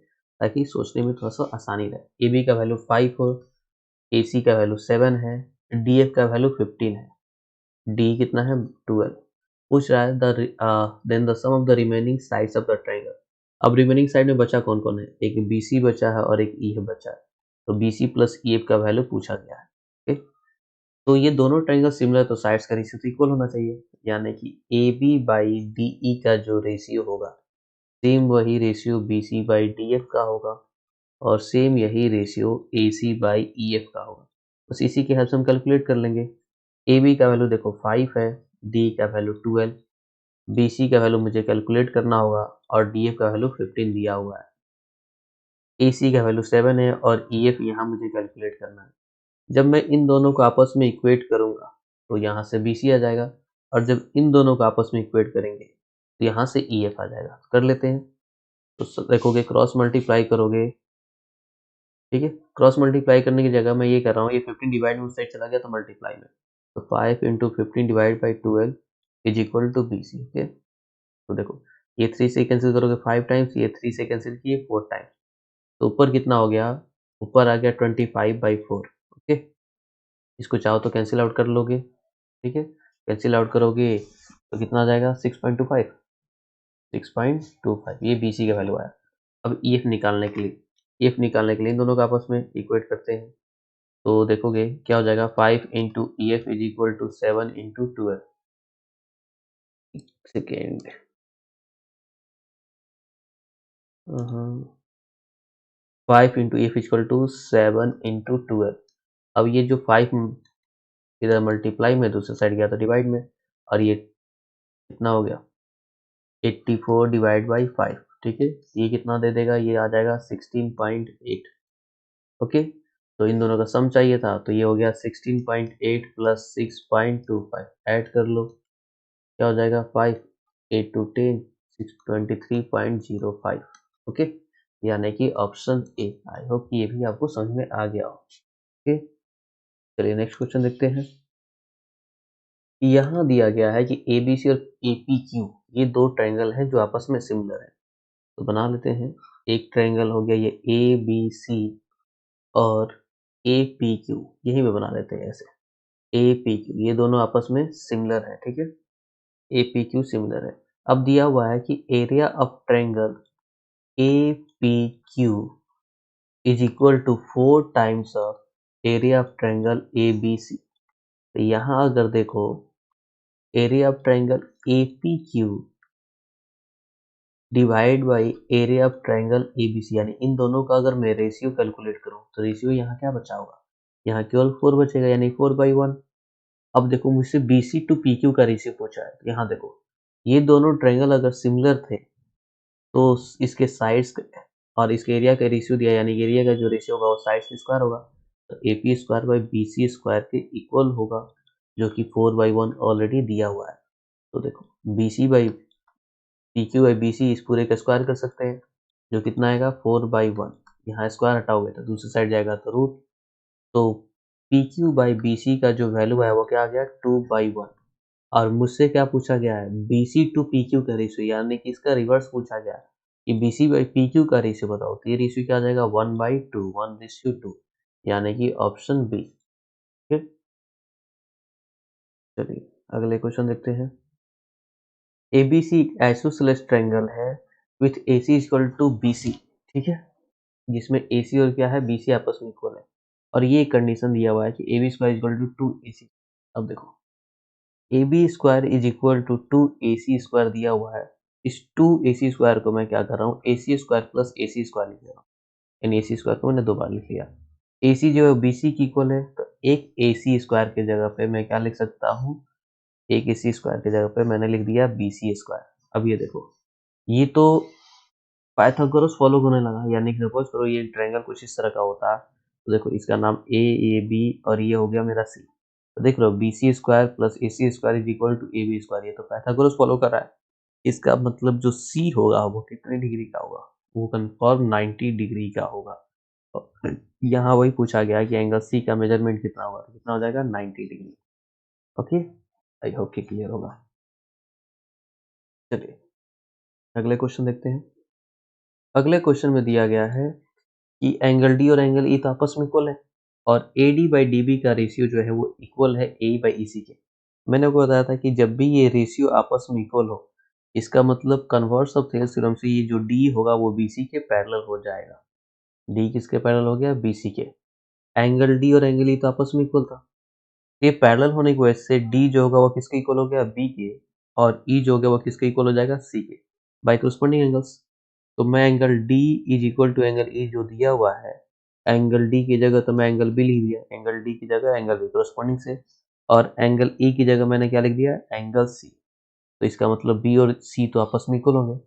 ताकि सोचने में थोड़ा सा आसानी रहे। ए बी का वैल्यू 5 हो, ए सी का वैल्यू 7 है, डी एफ का वैल्यू 15 है, डी कितना है 12। पूछ रहा है then the sum of the remaining sides of the triangle. अब रिमेनिंग साइड में बचा कौन कौन है, एक बी सी बचा है और एक ई एफ बचा है। तो B C plus E F का वैल्यू पूछा गया है, ठीक। तो ये दोनों ट्रायंगल सिमिलर, तो साइड्स का रेशियो तो इक्वल होना चाहिए, यानी कि A B by D E का जो रेशियो होगा सेम वही ratio B C by D F का होगा, और सेम यही ratio A C by E F का होगा। बस इसी की हेल्प से हम कैलकुलेट कर लेंगे। ए बी का वैल्यू देखो 5 है, डी का वैल्यू 12, बी सी का वैल्यू मुझे कैलकुलेट करना होगा और डी एफ का वैल्यू 15 दिया हुआ है। ए सी का वैल्यू 7 है और ई एफ यहाँ मुझे कैलकुलेट करना है। जब मैं इन दोनों को आपस में इक्वेट करूंगा तो यहाँ से बी सी आ जाएगा, और जब इन दोनों को आपस में इक्वेट करेंगे तो यहाँ से ई एफ आ जाएगा। कर लेते हैं। तो देखोगे क्रॉस मल्टीप्लाई करोगे, ठीक है। क्रॉस मल्टीप्लाई करने की जगह मैं ये कर रहा हूँ, ये 15 डिवाइड में उस साइड चला गया तो मल्टीप्लाई में, तो 5 into 15 divide by 12 is equal to B C. Okay, तो देखो ये 3 से कैंसिल करोगे 5 टाइम्स, ये 3 से कैंसिल किए 4 टाइम्स, तो ऊपर कितना हो गया, ऊपर आ गया 25/4। ओके, इसको चाहो तो कैंसिल आउट कर लोगे, ठीक है। कैंसिल आउट करोगे तो कितना आ जाएगा, 6.25, 6.25, ये बी सी का वैल्यू आया। अब ई एफ निकालने के लिए, ई एफ निकालने के लिए इन दोनों को आपस में इक्वेट करते हैं। तो देखोगे क्या हो जाएगा, 5 into E F is equal to 7 into 12 second, 5 into F equal to 7 into 12। अब ये जो 5 इधर मल्टीप्लाई में, दूसरे साइड गया तो डिवाइड में, और ये कितना हो गया 84 डिवाइड बाई 5, ठीक है। ये कितना दे देगा, ये आ जाएगा 16.8। ओके, तो इन दोनों का सम चाहिए था, तो ये हो गया 16.8 प्लस 6.25, ऐड कर लो, क्या हो जाएगा 5 8 टू 10 623.05। ओके, यानी कि ऑप्शन ए। आई होप ये भी आपको समझ में आ गया हो। ओके, चलिए नेक्स्ट क्वेश्चन देखते हैं। यहाँ दिया गया है कि ए बी सी और ए पी क्यू ये दो ट्रायंगल हैं जो आपस में सिमिलर है। तो बना लेते हैं। एक ट्रायंगल हो गया ये ए बी सी और ए पी क्यू, यही में बना लेते हैं ऐसे, ए पी क्यू, ये दोनों आपस में सिमिलर है, ठीक है, ए पी क्यू सिमिलर है। अब दिया हुआ है कि area of triangle A P Q is equal to 4 times of area of triangle A B C. तो यहाँ अगर देखो area of triangle A P Q divide by area of triangle A B C, यानी इन दोनों का अगर मैं रेशियो कैलकुलेट करूँ तो रेशियो यहाँ क्या बचा होगा, यहाँ केवल 4 बचेगा, यानी 4/1। अब देखो मुझसे B C to P Q का रेशियो पूछा है, तो यहाँ देखो ये दोनों ट्रायंगल अगर सिमिलर थे तो इसके साइड्स और इसके एरिया का रेशियो दिया, यानी एरिया का जो रेशियो होगा वो साइड्स स्क्वायर होगा, तो A P square by B C square के इक्वल होगा, जो कि 4/1 ऑलरेडी दिया हुआ है। तो देखो B C by P Q by B C इस पूरे का स्क्वायर कर सकते हैं, जो कितना आएगा 4/1, यहाँ स्क्वायर हटाओगे तो दूसरी साइड जाएगा तो रूट, तो P Q by B C का जो वैल्यू है वो क्या आ गया 2/1। और मुझसे क्या पूछा गया है, B C to P Q का रेशियो, यानी कि इसका रिवर्स पूछा गया है कि B C by P Q का रेशियो बताओ, तो ये रेशियो क्या आ जाएगा 1/2, 1:2, यानी कि ऑप्शन बी। ठीक, चलिए अगले क्वेश्चन देखते हैं। एबीसी एक आइसोसेलेस ट्रायंगल है with AC equal to BC, ठीक है, जिसमें एसी और क्या है बीसी आपस में इक्वल है, और ये कंडीशन दिया हुआ है कि A B square equal to 2ac। अब देखो A B square is equal to 2ac square दिया हुआ है, इस 2ac स्क्वायर को मैं क्या कर रहा हूँ ac square plus ac square लिख रहा हूँ, यानी ac स्क्वायर को मैंने 2 बार लिख लिया। ac जो है bc की इक्वल है, तो एक ac स्क्वायर की जगह पे मैं क्या लिख सकता हूँ, एक ac स्क्वायर की जगह पे मैंने लिख दिया bc स्क्वायर। अब ये देखो ये तो पाइथागोरस फॉलो होने लगा, यानी कि सपोज करो ये ट्रायंगल कुछ इस तरह का होता, तो देखो इसका नाम ए बी और ये हो गया मेरा सी, तो देख लो B C square plus A C square is equal to A B square, ये तो पाइथागोरस फॉलो कर रहा है। इसका मतलब जो सी होगा वो कितने डिग्री का होगा, वो कंफर्म 90 डिग्री का होगा। और यहाँ वही पूछा गया कि एंगल सी का मेजरमेंट कितना होगा, तो कितना हो जाएगा 90 डिग्री। ओके, आई होप कि क्लियर होगा। चलिए अगले क्वेश्चन देखते हैं। अगले क्वेश्चन में दिया गया है कि एंगल डी और एंगल ई तो आपस में इक्वल है, और A D by D B का रेशियो जो है वो इक्वल है ए बाई ई सी के। मैंने आपको बताया था कि जब भी ये रेशियो आपस में इक्वल हो, इसका मतलब कन्वर्स ऑफ थेल्स थ्योरम से ये जो डी होगा वो बी सी के पैरेलल हो जाएगा। डी किसके पैरेलल हो गया, बी सी के। एंगल डी और एंगल ई तो आपस में इक्वल था, ये पैरेलल होने की वजह से डी जो होगा वो किसके इक्वल हो गया, बी के, और ई जो होगा वो किसके इक्वल हो जाएगा, सी के, बाई करस्पॉन्डिंग एंगल्स। तो मैं angle D is equal to angle E जो दिया हुआ है, एंगल डी की जगह तो मैं एंगल बी लिख दिया, एंगल डी की जगह एंगल बी करस्पॉन्डिंग से, और एंगल ई की जगह मैंने क्या लिख दिया, एंगल सी। तो इसका मतलब बी और सी तो आपस में इक्वल होंगे।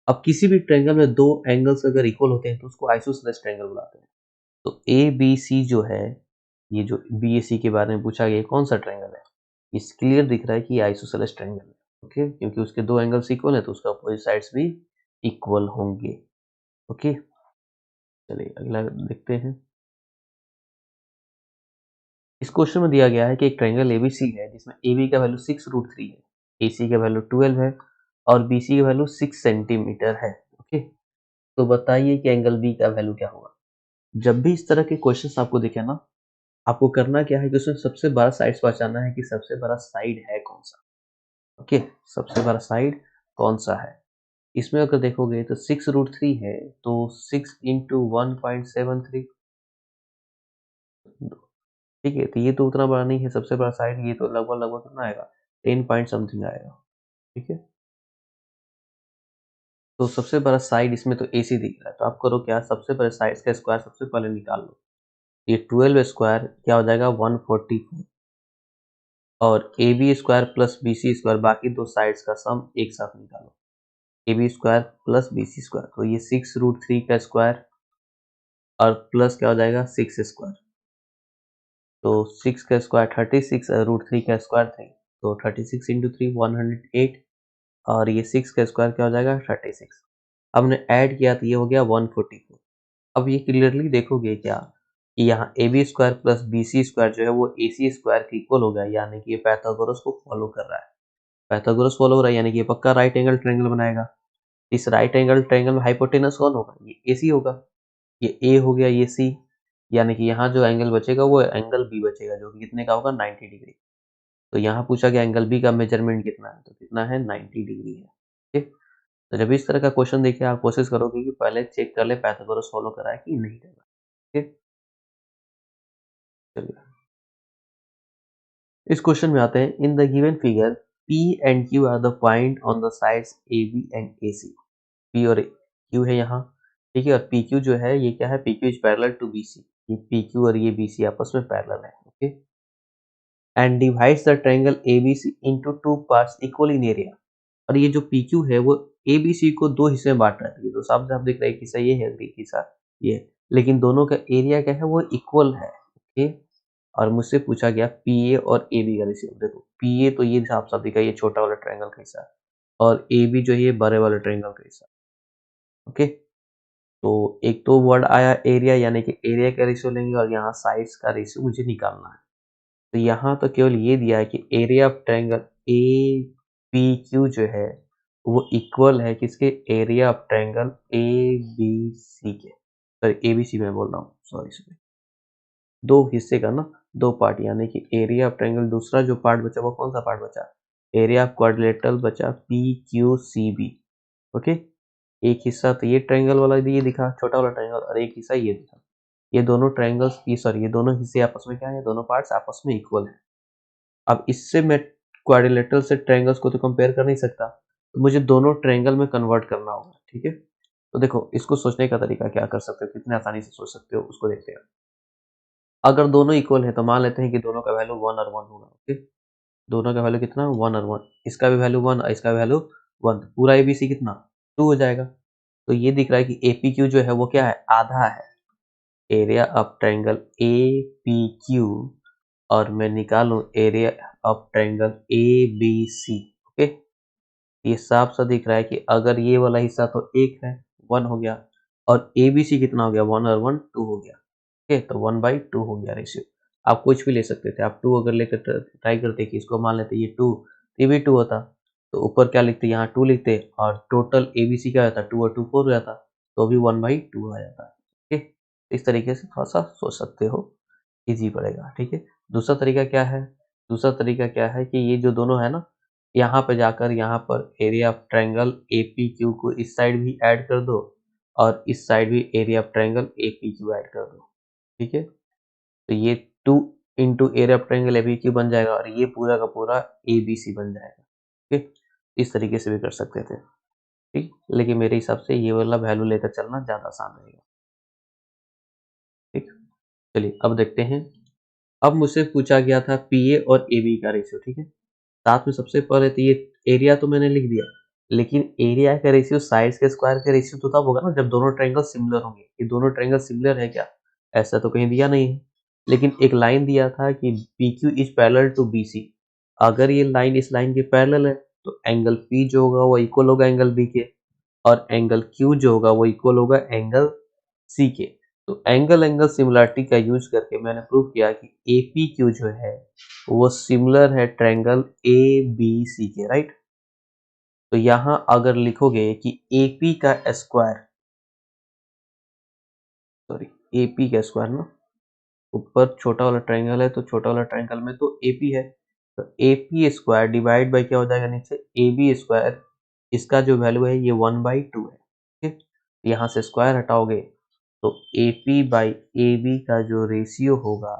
अब किसी भी ट्रायंगल में दो एंगल्स अगर इक्वल होते हैं तो उसको आइसोसेलेस ट्रायंगल बुलाते हैं। तो ए बी सी जो है, ये जो बी ए सी के बारे में पूछा गया कौन सा ट्रायंगल है, इस क्लियर दिख रहा है कि आइसोसेलेस ट्रायंगल है। ओके, क्योंकि उसके दो एंगल्स इक्वल है तो उसका अपोजिट साइड्स भी इक्वल होंगे। ओके, चलिए अगला देखते हैं। इस क्वेश्चन में दिया गया है कि एक ट्रायंगल एबीसी है जिसमें AB का वैल्यू 6√3 है, AC का वैल्यू 12 है और BC का वैल्यू 6 सेंटीमीटर है। ओके, तो बताइए कि एंगल B का वैल्यू क्या होगा। जब भी इस तरह के क्वेश्चंस आपको दिखे ना, आपको करना क्या है कि उसमें सबसे बड़ा साइड पहचानना है कि सबसे बड़ा साइड है कौन सा। ओके, सबसे बड़ा साइड कौन सा है। इसमें अगर देखोगे तो 6√3 है, तो 6 इंटू 1.73, ठीक है, तो ये तो उतना बड़ा नहीं है सबसे बड़ा साइड, ये तो लगभग लगभग कितना आएगा 10 पॉइंट समथिंग आएगा। ठीक है, तो सबसे बड़ा साइड इसमें तो AC दिख रहा है, तो आप करो क्या, सबसे बड़े साइड का स्क्वायर सबसे पहले निकाल लो। ये 12 स्क्वायर क्या हो जाएगा 144, और AB square plus BC square बाकी दो साइड्स का सम एक साथ निकालो, AB square plus BC square, तो ये 6√3 का स्क्वायर और प्लस क्या हो जाएगा 6 स्क्वायर, तो 6 का स्क्वायर 36 और √3 का स्क्वायर 3, तो 36 इंटू 3 108, और ये 6 का स्क्वायर क्या हो जाएगा 36। अब हमने ऐड किया तो ये हो गया 144। अब ये क्लियरली देखोगे क्या कि यहाँ A B square plus B C square जो है वो ए सी स्क्वायर के इक्वल हो गया, यानी कि ये पाइथागोरस को फॉलो कर रहा है। पाइथागोरस फॉलो हो रहा है यानी कि ये पक्का राइट एंगल ट्रायंगल बनाएगा। इस राइट एंगल ट्रायंगल में हाइपोटेनस कौन होगा, ये ए सी होगा, ये ए हो गया ये सी, यानी कि यहाँ जो एंगल बचेगा वो एंगल बी बचेगा, जो कि कितने का होगा 90 डिग्री। तो यहाँ पूछा गया एंगल बी का मेजरमेंट कितना है, तो कितना है 90 डिग्री है। ठीक, तो जब इस तरह का क्वेश्चन देखिए आप कोशिश करोगे कि पहले चेक कर ले पाइथागोरस फॉलो करा है कि नहीं करा। ठीक, चलिए इस क्वेश्चन में आते हैं। In the given figure P and Q are the point on the sides AB and AC। P और Q है यहाँ, ठीक है, और PQ जो है ये क्या है, PQ is parallel to BC। ये PQ और ये BC आपस में पैरेलल है। Okay, and divides the triangle ABC into two parts equal in area. और ये जो PQ है वो ABC को दो हिस्से में बांट रहा है। तो साफ साफ दिख रहा है, एक हिस्सा ये है, एक हिस्सा ये है, लेकिन दोनों का एरिया क्या है, वो इक्वल है। ओके, और मुझसे पूछा गया PA और AB का रेशियो। देखो PA तो ये साफ साफ दिखा, ये छोटा वाला ट्रायंगल का हिस्सा, और AB जो है ये बड़े वाले ट्रायंगल का हिस्सा। ओके, तो एक तो वर्ड आया एरिया, यानी कि एरिया का रेशियो लेंगे, और यहाँ साइड्स का रेशियो मुझे निकालना है। तो यहाँ तो केवल ये दिया है कि एरिया ऑफ ट्रायंगल APQ जो है वो इक्वल है किसके, एरिया ऑफ ट्रायंगल ABC के। सॉरी ABC में बोल रहा हूँ, सॉरी, दो हिस्से का ना, दो पार्ट, यानी कि एरिया ऑफ ट्रायंगल दूसरा जो पार्ट बचा वो कौन सा पार्ट बचा, एरिया ऑफ क्वाड्रिलेटरल बचा PQCB। ओके, एक हिस्सा तो ये ट्रायंगल वाला ये दिखा, छोटा वाला ट्रायंगल, और एक हिस्सा ये दिखा। ये दोनों ट्रायंगल्स की सॉरी ये दोनों हिस्से आपस में क्या है, दोनों पार्ट्स आपस में इक्वल है। अब इससे मैं क्वाड्रिलेटरल से ट्रायंगल्स को तो कंपेयर कर नहीं सकता, तो मुझे दोनों ट्रायंगल में कन्वर्ट करना होगा। ठीक है, तो देखो इसको सोचने का तरीका क्या कर सकते हो, कितने आसानी से सोच सकते हो उसको देखते हैं। अगर दोनों इक्वल है तो मान लेते हैं कि दोनों का वैल्यू 1 और 1 होगा। ओके, दोनों का वैल्यू कितना, 1 और 1, इसका भी वैल्यू 1 और इसका वैल्यू 1, पूरा ABC कितना 2 हो जाएगा। तो ये दिख रहा है कि APQ जो है वो क्या है, आधा है एरिया ऑफ ट्रायंगल APQ, और मैं निकालूं area of triangle ABC। Okay, ये साफ सा दिख रहा है कि अगर ये वाला हिस्सा तो 1 है, 1 हो गया, और ABC कितना हो गया, 1 और 1 2 हो गया। ओके, तो 1/2 हो गया रेशियो। आप कुछ भी ले सकते थे, आप 2 अगर लेकर ट्राई करते कि इसको मान लेते ये 2, ये भी 2 होता, तो ऊपर क्या लिखते, यहाँ 2 लिखते, और टोटल ABC क्या होता, 2 और 2 4 हो जाता, तो भी 1/2 आ जाता। ओके, इस तरीके से थोड़ा सा सोच सकते हो, इजी पड़ेगा। ठीक है, दूसरा तरीका क्या है, दूसरा तरीका क्या है कि ये जो दोनों है ना, यहाँ पे जाकर यहाँ पर एरिया ऑफ ट्रायंगल APQ को इस साइड भी ऐड कर दो, और इस साइड भी area of triangle APQ add कर दो। ठीक है, तो ये 2 into area of triangle APQ बन जाएगा, और ये पूरा का पूरा ABC बन जाएगा। ठीक, इस तरीके से भी कर सकते थे। ठीक, लेकिन मेरे हिसाब से ये वाला वैल्यू लेकर चलना ज़्यादा आसान रहेगा। ठीक, चलिए अब देखते हैं। अब मुझसे पूछा गया था PA और AB का रेशियो। ठीक है, साथ में सबसे पहले तो ये एरिया तो मैंने लिख दिया, लेकिन एरिया का रेशियो साइड्स के स्क्वायर का रेशियो तो तब होगा ना जब दोनों ट्रायंगल सिमिलर होंगे। ये दोनों ट्रायंगल सिमिलर है क्या, ऐसा तो कहीं दिया नहीं है, लेकिन एक लाइन दिया था कि PQ is parallel to BC। अगर ये लाइन इस लाइन के पैरेलल है तो एंगल P जो होगा वो इक्वल होगा एंगल B के, और एंगल Q जो होगा वो इक्वल होगा एंगल C के। तो एंगल एंगल सिमिलरिटी का यूज करके मैंने प्रूव किया कि APQ जो है वो सिमिलर है ट्रायंगल ABC के, राइट। तो यहाँ अगर लिखोगे कि AP का स्क्वायर, सॉरी AP का स्क्वायर ना, ऊपर छोटा वाला ट्रायंगल है तो छोटा वाला ट्रायंगल में तो AP है, तो AP स्क्वायर डिवाइड बाय क्या हो जाएगा नीचे AB स्क्वायर, इसका जो वैल्यू है ये 1/2 है। ठीक, यहाँ से स्क्वायर हटाओगे तो AP बाई AB का जो रेशियो होगा,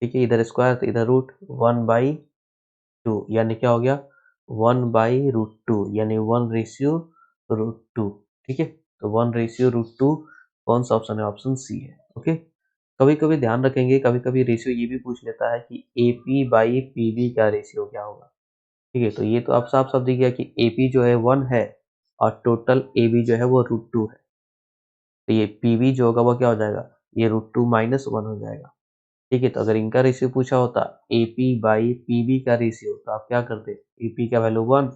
ठीक है, इधर स्क्वायर तो इधर रूट, 1/2, यानी क्या हो गया 1/√2, यानी 1/√2। ठीक है, तो 1/√2 कौन सा ऑप्शन है, ऑप्शन सी है। ओके, कभी कभी ध्यान रखेंगे, कभी कभी रेशियो ये भी पूछ लेता है कि AP/PB का रेशियो क्या होगा। ठीक है, तो ये तो आप साफ साफ दिख गया कि AP जो है 1 है, और टोटल AB जो है वो √2 है, तो ये PB जो होगा वो क्या हो जाएगा, ये √2 - 1 हो जाएगा। ठीक है, तो अगर इनका रेशियो पूछा होता AP/PB का रेशियो, तो आप क्या करते, AP का वैल्यू 1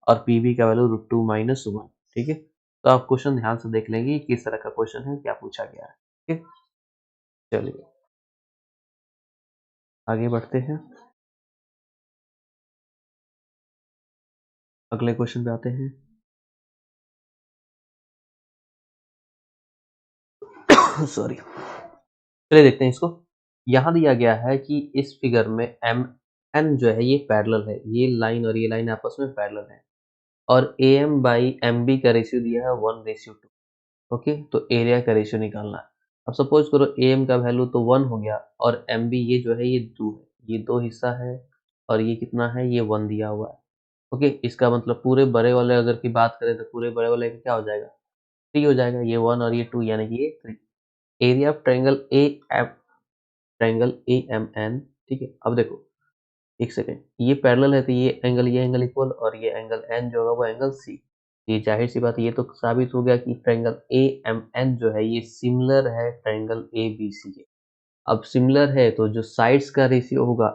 और PB का वैल्यू √2 - 1। ठीक है, तो आप क्वेश्चन ध्यान से देख लेंगे किस तरह का क्वेश्चन है, क्या पूछा गया है। ठीक है, चलिए आगे बढ़ते हैं, अगले क्वेश्चन पे आते हैं। सॉरी, चलिए देखते हैं इसको। यहाँ दिया गया है कि इस फिगर में एम एन जो है ये पैरेलल है, ये लाइन और ये लाइन आपस में पैरेलल है, और A M by M B का रेशियो दिया है 1:2। ओके, तो एरिया का रेशियो निकालना है। अब सपोज करो ए एम का वैल्यू तो 1 हो गया, और एम बी ये जो है ये 2 है, ये 2 हिस्सा है, और ये कितना है, ये 1 दिया हुआ है। ओके, इसका मतलब पूरे बड़े वाले अगर की बात करें तो पूरे बड़े वाले का क्या हो जाएगा, 3 हो जाएगा, ये 1 और ये 2 यानी कि ये 3। Area of triangle A M, triangle A M N, ठीक है। अब देखो एक सेकेंड, ये पैरेलल है तो ये एंगल इक्वल, और ये एंगल एन जो होगा वो एंगल सी। ये जाहिर सी बात है, ये तो साबित हो गया कि ट्रायंगल ए एम एन जो है ये सिमिलर है ट्रायंगल ए बी सी के। अब सिमिलर है तो जो साइड्स का रेशियो होगा,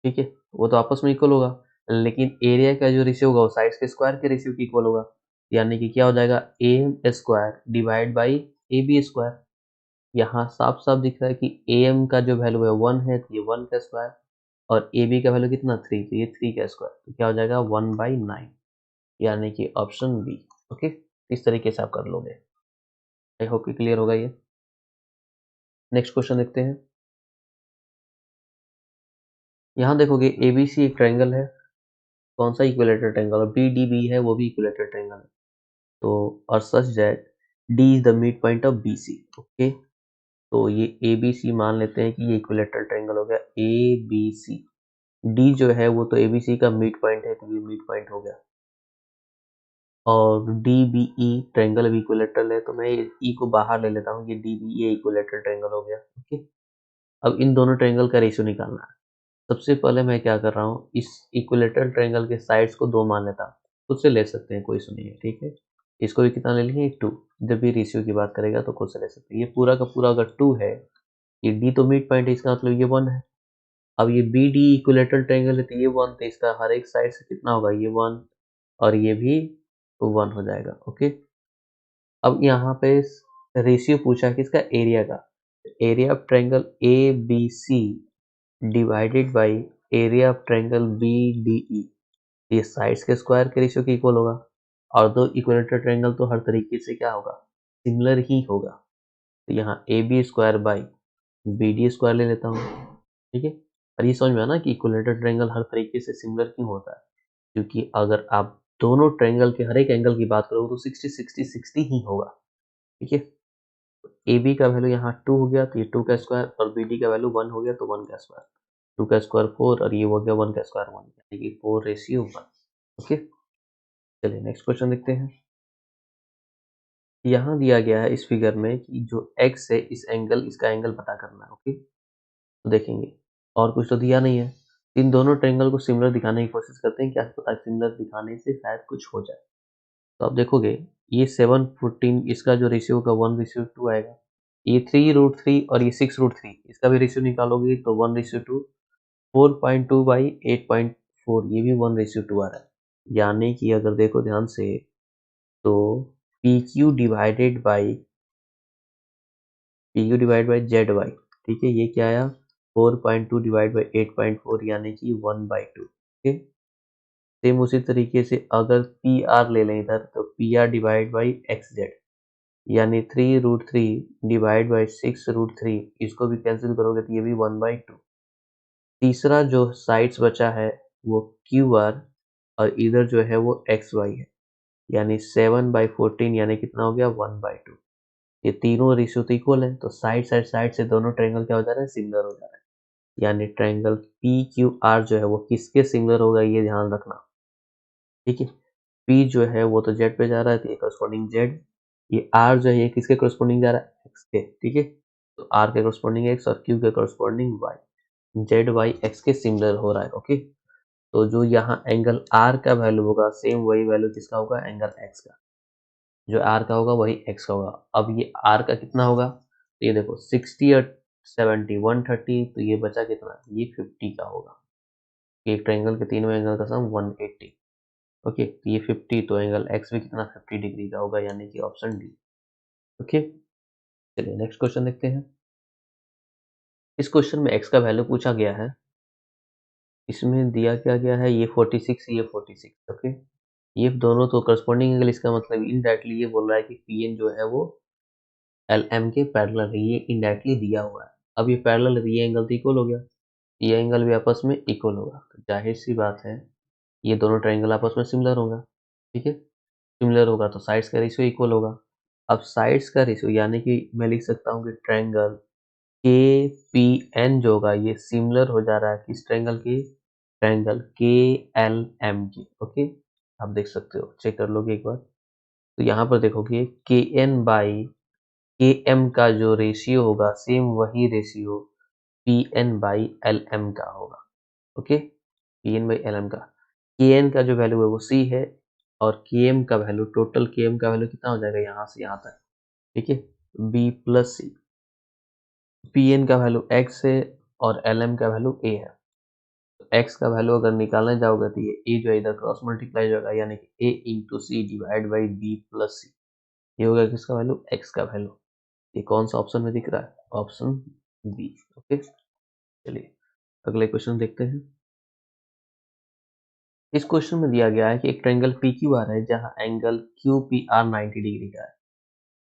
ठीक है, वो तो आपस में इक्वल होगा, लेकिन एरिया का जो रेशियो होगा वो साइड्स के स्क्वायर के रेशियो की इक्वल होगा। यानी कि क्या हो जाएगा, A M square divide by A B square. यहाँ साफ साफ दिख रहा है कि ए एम का जो वैल्यू है 1 है, तो ये 1 का स्क्वायर, और ए बी का वैल्यू कितना 3, तो ये 3 का स्क्वायर, तो क्या हो जाएगा 1/9, यानी कि ऑप्शन बी। ओके, इस तरीके से आप कर लोगे। आई होप कि क्लियर होगा ये। नेक्स्ट क्वेश्चन देखते हैं। यहाँ देखोगे एबीसी एक ट्रायंगल है, कौन सा, इक्विलेटरल ट्रायंगल, और बीडीबी है वो भी इक्विलेटरल ट्रायंगल है। तो और such that D is the mid point of BC. Okay, तो ये एबीसी मान लेते हैं कि ये इक्विलेटरल ट्रायंगल हो गया एबीसी। डी जो है वो तो एबीसी का मिड पॉइंट है, तो ये मिड पॉइंट हो गया। और डी बी ई ट्रायंगल भी इक्विलेटरल है, तो मैं ई को बाहर ले लेता हूँ, ये डी बी ए इक्विलेटरल ट्रायंगल हो गया। ओके, अब इन दोनों ट्रायंगल का रेशियो निकालना है। सबसे पहले मैं क्या कर रहा हूँ, इस इक्विलेटरल ट्रायंगल के साइड्स को 2 मान लेता हूँ। खुद से ले सकते हैं, कोई इशू नहीं है, ठीक है। इसको भी कितना ले लेंगे, 2। जब भी रेशियो की बात करेगा तो खुद से ले सकते हैं। ये पूरा का पूरा अगर 2 है, ये डी तो मिड पॉइंट है, इसका मतलब ये 1 है। अब ये बी डी इक्विलेटरल ट्रायंगल है तो ये 1, तो इसका हर एक साइड से कितना होगा, ये 1, और ये भी 1 हो जाएगा। ओके, अब यहाँ पे रेशियो पूछा है किसका, एरिया का। Area of triangle A B C divided by area of triangle B D E, ये साइड्स के स्क्वायर के रेशियो के इक्वल होगा। और दो इक्विलेटरल ट्रायंगल तो हर तरीके से क्या होगा, सिमिलर ही होगा। तो यहाँ A B square by B D square ले लेता हूँ, ठीक है। और ये समझ में आना कि इक्विलेटरल ट्रायंगल हर तरीके से सिमिलर क्यों होता है, क्योंकि अगर आप दोनों ट्रायंगल के हर एक एंगल की बात करोगे तो 60 60 60 ही होगा, ठीक है। ए बी का वैल्यू यहाँ 2 हो गया, तो ये 2 का स्क्वायर, और बी डी का वैल्यू 1 हो गया, तो 1 का स्क्वायर। 2 का स्क्वायर 4, और ये हो गया 1 का स्क्वायर 1, यानी कि 4:1। ओके, चलिए नेक्स्ट क्वेश्चन देखते हैं। यहाँ दिया गया है इस फिगर में कि जो x है इस एंगल, इसका एंगल पता करना है। ओके, तो देखेंगे, और कुछ तो दिया नहीं है। इन दोनों ट्रायंगल को सिमिलर दिखाने की कोशिश करते हैं, क्या पता सिमिलर दिखाने से शायद कुछ हो जाए। तो आप देखोगे ये 7:14, इसका जो रेशियो होगा 1:2 आएगा। ये 3√3 और ये 6√3, इसका भी रेशियो निकालोगे तो 1:2। 4.2/8.4, ये भी 1:2 आ रहा है। यानी कि अगर देखो ध्यान से, तो P Q divided by Z Y, ठीक है, ये क्या आया, 4.2 डिवाइड बाई 8.4, यानी कि 1/2। ठीक है, सेम उसी तरीके से अगर पी आर ले लें इधर, तो P R divide by x Z, यानी 3√3 डिवाइड बाई 6√3, इसको भी कैंसिल करोगे तो ये भी 1/2। तीसरा जो साइड्स बचा है वो क्यू आर, और इधर जो है वो एक्स वाई है, यानी 7/14, यानी कितना हो गया 1/2। ये तीनों रेशियो तो इक्वल है, तो साइड से दोनों ट्रायंगल क्या हो जा रहा है, सिमिलर हो जा रहा है। यानी ट्रायंगल पी क्यू आर जो है वो किसके सिमिलर होगा, ये ध्यान रखना, ठीक है। पी जो है वो तो जेड पे जा रहा है, तो ये करस्पॉन्डिंग जेड। ये आर जो है ये किसके करस्पॉन्डिंग जा रहा है, एक्स के, ठीक है। तो आर के करस्पॉन्डिंग एक्स और क्यू के corresponding Y, Z Y X के सिमिलर हो रहा है। ओके, तो जो यहाँ एंगल आर का वैल्यू होगा सेम वही वैल्यू किसका होगा, एंगल एक्स का। जो आर का होगा वही एक्स का होगा। अब ये आर का कितना होगा, तो ये देखो 60 और 70 130, तो ये बचा कितना, ये 50 का होगा। एक ट्रायंगल के तीनों एंगल का सम 180। ओके, तो ये 50, तो एंगल एक्स भी कितना 50 डिग्री का होगा, यानी कि ऑप्शन डी। ओके, चलिए नेक्स्ट क्वेश्चन देखते हैं। इस क्वेश्चन में एक्स का वैल्यू पूछा गया है। इसमें दिया क्या गया है, ये 46, ये 46। ओके, ये दोनों तो करस्पॉन्डिंग एंगल, इसका मतलब इनडायरेक्टली ये बोल रहा है कि पी एन जो है वो एल एम के पैरेलल है, ये इनडायरेक्टली दिया हुआ है। अब ये पैरेलल है, ये एंगल तो इक्वल हो गया, ये एंगल भी आपस में इक्वल होगा, तो जाहिर सी बात है ये दोनों ट्रायंगल आपस में सिमिलर होगा। ठीक है, सिमिलर होगा तो साइड्स का रेशियो इक्वल होगा। अब साइड्स का रेशियो यानी कि मैं लिख सकता हूँ कि ट्रायंगल के पी एन जो होगा ये सिमिलर हो जा रहा है किस ट्रायंगल के, ट्रायंगल के एल एम के। ओके, आप देख सकते हो, चेक कर लोगे एक बार। तो यहाँ पर देखोगे के एन बाई के एम का जो रेशियो होगा सेम वही ratio P N by L M का होगा। Okay, P N by L M का, के एन का जो वैल्यू है वो सी है, और के एम का वैल्यू, टोटल के एम का वैल्यू कितना हो जाएगा यहाँ से यहाँ तक। ठीक है, बी प्लस सी, पी एन का वैल्यू एक्स है और एल एम का वैल्यू ए है। तो एक्स का वैल्यू अगर निकालने जाओगे तो ये ए जो है इधर क्रॉस मल्टीप्लाई हो जाएगा, यानी कि A into C divide by B plus C, ये होगा किसका वैल्यू, एक्स का वैल्यू। ये कौन सा ऑप्शन में दिख रहा है, ऑप्शन बी। ओके, चलिए अगले क्वेश्चन देखते हैं। इस क्वेश्चन में दिया गया है कि एक ट्रायंगल पी क्यू आर है जहां angle Q P R 90 degree का है।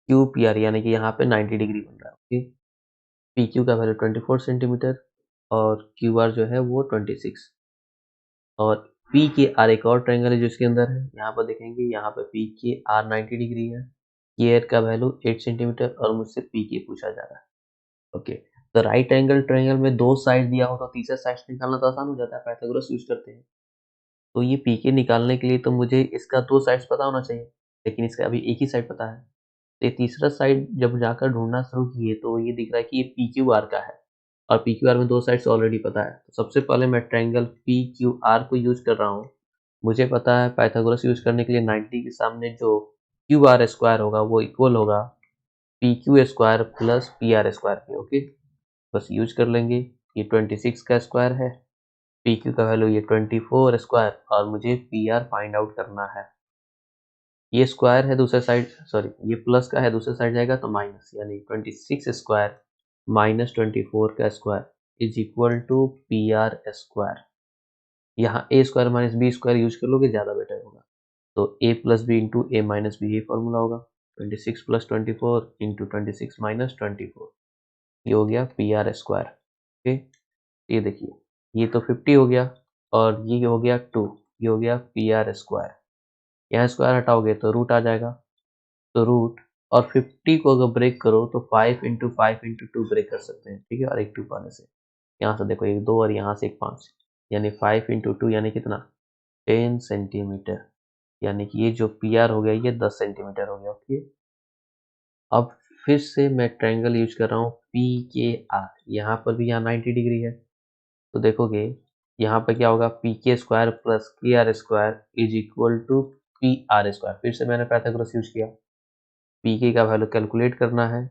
क्यू पी आर यानी कि यहाँ पे 90 डिग्री बन रहा है। ओके, पी क्यू का वैल्यू 24 सेंटीमीटर और क्यू आर जो है वो 26, और पी के आर एक और ट्रायंगल है जो इसके अंदर है। यहाँ पर देखेंगे, यहाँ पे पी के आर 90 डिग्री है, के आर का वैल्यू 8 सेंटीमीटर और मुझसे पी के पूछा जा रहा है। ओके, तो राइट एंगल ट्रायंगल में दो साइड दिया हो तो तीसरा साइड निकालना तो आसान हो जाता है, पाइथागोरस यूज करते हैं। तो ये पी के निकालने के लिए तो मुझे इसका दो साइड्स पता होना चाहिए, लेकिन इसका अभी एक ही साइड पता है। तो ये तीसरा साइड जब जाकर ढूंढना शुरू किए तो ये दिख रहा है कि ये पी क्यू आर का है, और पी क्यू आर में दो साइड्स ऑलरेडी पता है। तो सबसे पहले मैं ट्रायंगल पी क्यू आर को यूज कर रहा हूँ। मुझे पता है पाइथागोरस यूज करने के लिए 90 के सामने जो क्यू आर स्क्वायर होगा वो इक्वल होगा P Q square plus P R square के। ओके, बस यूज कर लेंगे। ये 26 का स्क्वायर है, पी क्यू का वैल्यू ये 24 स्क्वायर, और मुझे पी आर फाइंड आउट करना है। ये स्क्वायर है दूसरे साइड, सॉरी ये प्लस का है, दूसरे साइड जाएगा तो माइनस, यानी 26 स्क्वायर माइनस 24 का square is equal to P R square. यहाँ A square minus B square use कर लोगे ज़्यादा बेटर होगा। तो A plus B into A minus B, ये फॉर्मूला होगा। 26 प्लस 24 इंटू 26 माइनस 24, ये हो गया पी आर स्क्वायर। ओके, ये देखिए, ये तो 50 हो गया और ये हो गया 2, ये हो गया पी आर स्क्वायर। यहाँ स्क्वायर हटाओगे तो रूट आ जाएगा, तो रूट और 50 को अगर ब्रेक करो तो 5 इंटू 5 इंटू 2 ब्रेक कर सकते हैं। ठीक है, और एक 2 पाने से यहाँ से देखो एक 2 और यहाँ से एक 5, यानी 5 इंटू 2 यानी कितना, 10 सेंटीमीटर, यानी कि ये जो पी आर हो गया ये 10 सेंटीमीटर हो गया। ओके, अब फिर से मैं ट्रायंगल यूज कर रहा हूँ पी के आर, यहाँ पर भी यहाँ 90 डिग्री है, तो देखोगे यहाँ पर क्या होगा, P K square plus K R square is equal to P R square. फिर से मैंने पाइथागोरस यूज किया, पी के का वैल्यू कैलकुलेट करना है,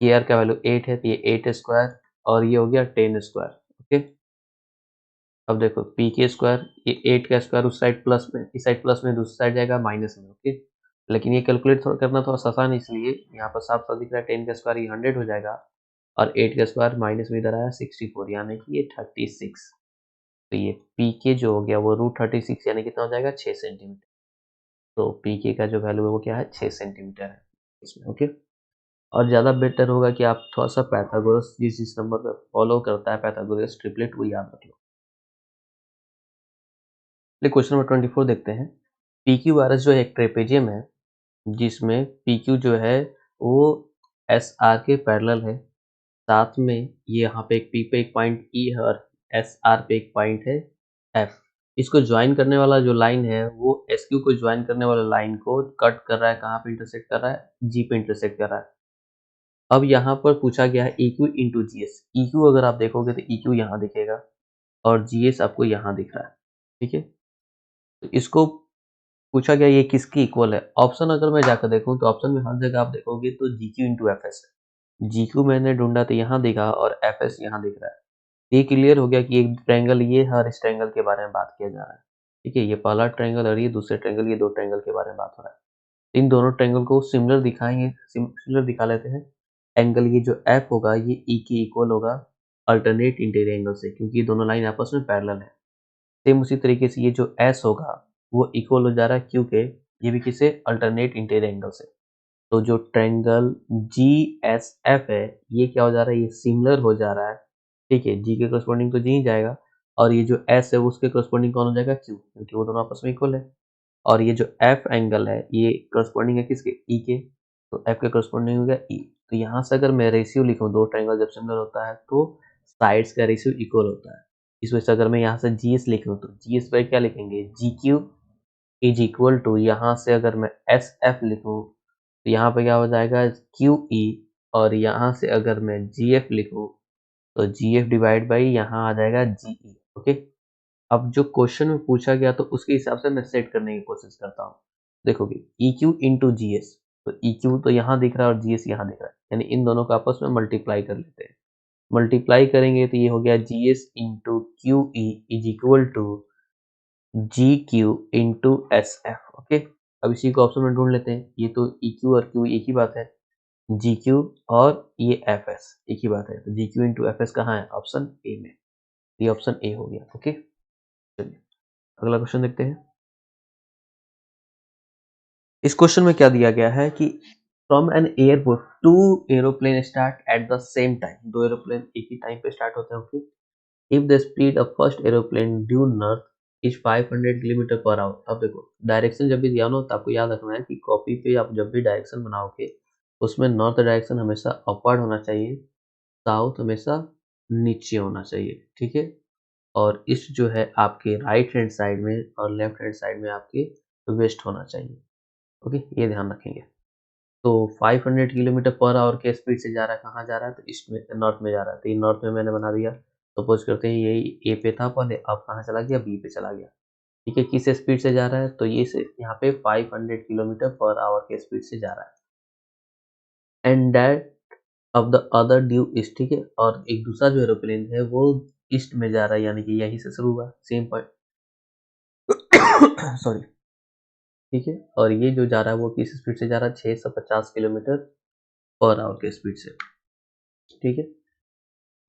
के आर का वैल्यू 8 है तो ये 8 स्क्वायर और ये हो गया 10 स्क्वायर। ओके, अब देखो पी के स्क्वायर, ये 8 का स्क्वायर उस साइड प्लस में, इस साइड प्लस में, दूसरी साइड जाएगा माइनस में। ओके, लेकिन ये कैलकुलेट करना थोड़ा आसान है, इसलिए यहाँ पर साफ साफ दिख रहा है 10 का स्क्वायर ये 100 हो जाएगा, और 8 का स्क्वायर माइनस में इधर आया 64, यानी कि ये 36। तो ये पी के जो हो गया वो रूट 36, यानी कितना हो जाएगा 6 सेंटीमीटर। तो पी के का जो वैल्यू है वो क्या है, 6 सेंटीमीटर है इसमें। ओके, और ज़्यादा बेटर होगा कि आप थोड़ा सा पाइथागोरस जिस नंबर पे फॉलो करता है पाइथागोरस ट्रिपलेट वो याद रख लो। चलिए क्वेश्चन नंबर 24 देखते हैं। पी क्यू आर एस जो है एक ट्रेपेजियम है जिसमें पी क्यू जो है वो एस आर के पैरेलल है, साथ में ये यहाँ पे एक पी पे एक पॉइंट ई है और एस आर पे एक पॉइंट है एफ। इसको ज्वाइन करने वाला जो लाइन है वो एस क्यू को ज्वाइन करने वाला लाइन को कट कर रहा है, कहाँ पे इंटरसेक्ट कर रहा है, जी पे इंटरसेक्ट कर रहा है। अब यहाँ पर पूछा गया है E Q into G S. E Q अगर आप देखोगे तो ई क्यू यहाँ दिखेगा और जी एस आपको यहाँ दिख रहा है। ठीक है, तो इसको पूछा गया ये किसकी इक्वल है। ऑप्शन अगर मैं जाकर देखूँ तो ऑप्शन में हर जगह आप देखोगे तो G Q into F S है। जी क्यू मैंने ढूंढा तो यहाँ दिखा और एफ एस यहाँ दिख रहा है। ये क्लियर हो गया कि एक ट्रायंगल ये है और इस ट्रायंगल के बारे में बात किया जा रहा है। ठीक है, ये पहला ट्रायंगल और ये दूसरे ट्रायंगल, ये दो ट्रायंगल के बारे में बात हो रहा है। इन दोनों ट्रायंगल को सिमिलर दिखाएंगे, सिमिलर दिखा लेते हैं। एंगल ये जो एफ होगा ये ई के इक्वल होगा अल्टरनेट इंटीरियर एंगल से, क्योंकि ये दोनों लाइन आपस में पैरेलल है। सेम उसी तरीके से ये जो एस होगा वो इक्वल हो जा रहा है क्योंकि ये भी किसे, अल्टरनेट इंटीरियर एंगल से। तो जो ट्रायंगल GSF है ये क्या हो जा रहा है, ये सिमिलर हो जा रहा है, ठीक है, G के करस्पॉन्डिंग तो G ही जाएगा और ये जो S है उसके करस्पॉन्डिंग कौन हो जाएगा, Q, क्योंकि वो दोनों आपस में इक्वल है। और ये जो F एंगल है ये करस्पॉन्डिंग है किसके, E के, तो F के करस्पॉन्डिंग हो गया E। तो यहाँ से अगर मैं रेशियो लिखूँ, दो ट्रायंगल जब सिमिलर होता है तो साइड्स का रेशियो इक्वल होता है। इस वजह से अगर मैं यहाँ से GS लिखूँ तो GS पर क्या लिखेंगे, GQ इज इक्वल टू, यहाँ से अगर मैं SF लिखूँ तो यहाँ पे क्या हो जाएगा, QE, और यहाँ से अगर मैं GF लिखूँ तो GF डिवाइड बाई यहाँ आ जाएगा GE। ओके, अब जो क्वेश्चन में पूछा गया तो उसके हिसाब से मैं सेट करने की कोशिश करता हूँ। देखोगे EQ इंटू GS, तो EQ तो यहाँ दिख रहा है और GS यहाँ दिख रहा है, यानी इन दोनों को आपस में मल्टीप्लाई कर लेते हैं। मल्टीप्लाई करेंगे तो ये हो गया GS into QE is equal to GQ into SF। Okay, अब इसी को ऑप्शन में ढूंढ लेते हैं। ये तो EQ और Q एक ही बात है, GQ और ये FS एक ही बात है, तो GQ इंटू FS कहाँ है, ऑप्शन ए में। ये ऑप्शन ए हो गया। ओके, चलिए अगला क्वेश्चन देखते हैं। इस क्वेश्चन में क्या दिया गया है कि from an airport two aeroplane start at the same time, दो एरोप्लेन एक ही टाइम पे स्टार्ट होते हैं। Okay, if the speed of first aeroplane due north is 500 kilometre per hour. अब देखो डायरेक्शन जब भी दिया हो तो आपको याद रखना है कि कॉपी पे आप जब भी डायरेक्शन बनाओगे उसमें नॉर्थ डायरेक्शन हमेशा अपवर्ड होना चाहिए, साउथ हमेशा नीचे होना चाहिए, ठीक है। और ईस्ट जो है आपके राइट हैंड साइड में और लेफ्ट हैंड साइड में आपके वेस्ट होना चाहिए। ओके, ये ध्यान रखेंगे। तो 500 किलोमीटर पर आवर के स्पीड से जा रहा है, कहाँ जा रहा है, तो ईस्ट में, नॉर्थ में जा रहा है। तो ये नॉर्थ में मैंने बना दिया। सपोज करते हैं यही ए पे था पहले, अब कहाँ चला गया, बी पे चला गया, ठीक है। किस स्पीड से जा रहा है, तो ये से यहाँ पे 500 किलोमीटर पर आवर के स्पीड से जा रहा है। And that of the other due east, ठीक है। और एक दूसरा जो एरोप्लेन है वो ईस्ट में जा रहा है, यानी कि यहीं से शुरू हुआ, सेम पॉइंट सॉरी, ठीक है। और ये जो जा रहा है वो किस स्पीड से जा रहा है, 650 किलोमीटर पर आवर के स्पीड से, ठीक है।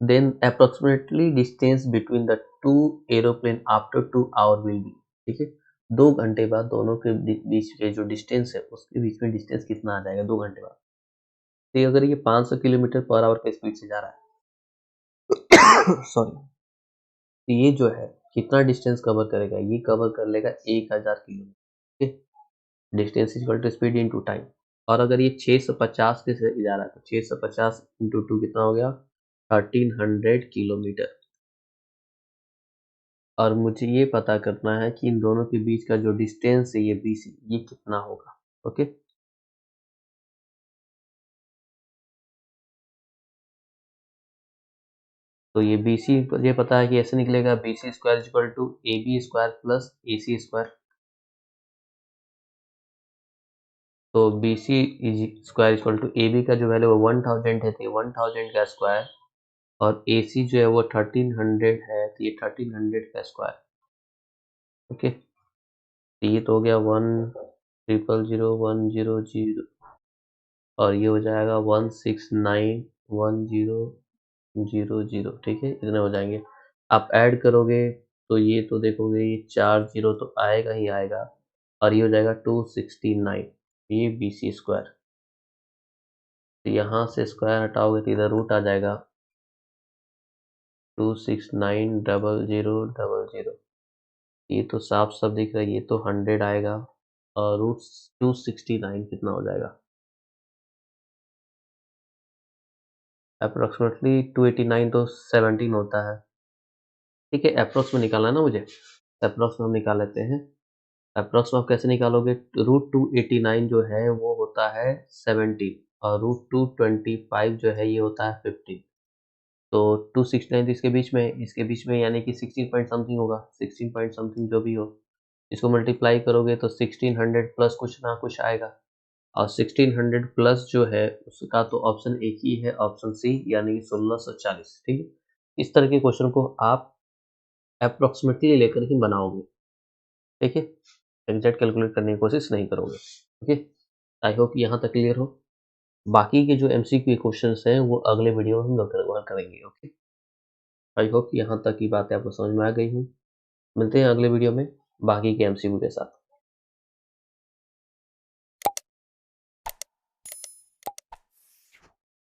Then approximately distance between the two aeroplane after 2 hour will be, ठीक है। 2 घंटे बाद दोनों के बीच के जो डिस्टेंस है उसके बीच में डिस्टेंस कितना आ जाएगा 2 घंटे बाद। तो अगर ये 500 किलोमीटर पर आवर के स्पीड से जा रहा है सॉरी, तो ये जो है कितना डिस्टेंस कवर करेगा, ये कवर कर लेगा 1000 किलोमीटर, ठीक है। Distance equal to speed into time. और अगर ये 650 के से जा रहा है तो 650 इंटू 2 कितना हो गया, 1300 किलोमीटर। और मुझे ये पता करना है कि इन दोनों के बीच का जो डिस्टेंस है ये BC, ये कितना होगा। ओके, तो ये BC ये पता है कि ऐसे निकलेगा, BC square equal to AB square plus AC square. तो BC square equal to AB का जो वैल्यू है 1000 है, तो 1000 का स्क्वायर, और AC जो है वो 1300 है, तो ये 1300 का स्क्वायर। ओके, तो ये तो हो गया 1000100, और ये हो जाएगा 1691000, ठीक है। इतने हो जाएंगे। आप ऐड करोगे तो ये तो देखोगे ये 4 जीरो तो आएगा ही आएगा, और ये हो जाएगा 269, ये BC स्क्वायर। तो यहाँ से स्क्वायर हटाओगे तो इधर रूट आ जाएगा 2690000। ये तो साफ साफ दिख रहा है, ये तो 100 आएगा, और रूट 269 कितना हो जाएगा, अप्रोक्सीमेटली 289, तो 17 होता है, ठीक है। अप्रोक्स में निकालना है ना मुझे, अप्रोक्स में हम निकाल लेते हैं। अप्रोक्स में आप कैसे निकालोगे, रूट 289 जो है वो होता है 17, और रूट 225 जो है ये होता है 15। तो 269 तो इसके बीच में, इसके बीच में यानी कि 16 पॉइंट समथिंग होगा, 16 पॉइंट समथिंग जो भी हो, इसको मल्टीप्लाई करोगे तो 1600 प्लस कुछ ना कुछ आएगा। और 1600 प्लस जो है उसका तो ऑप्शन एक ही है, ऑप्शन सी, यानी कि 1640, ठीक है। इस तरह के क्वेश्चन को आप अप्रोक्सीमेटली लेकर ही बनाओगे, ठीक है। एग्जैक्ट कैलकुलेट करने की कोशिश नहीं करोगे, ओके। आई होप यहाँ तक क्लियर हो। बाकी के जो MCQ क्वेश्चंस हैं वो अगले वीडियो में हम लोग कवर करेंगे, ओके। आई होप यहाँ तक की बातें आपको समझ में आ गई हूँ। मिलते हैं अगले वीडियो में बाकी के MCQ के साथ।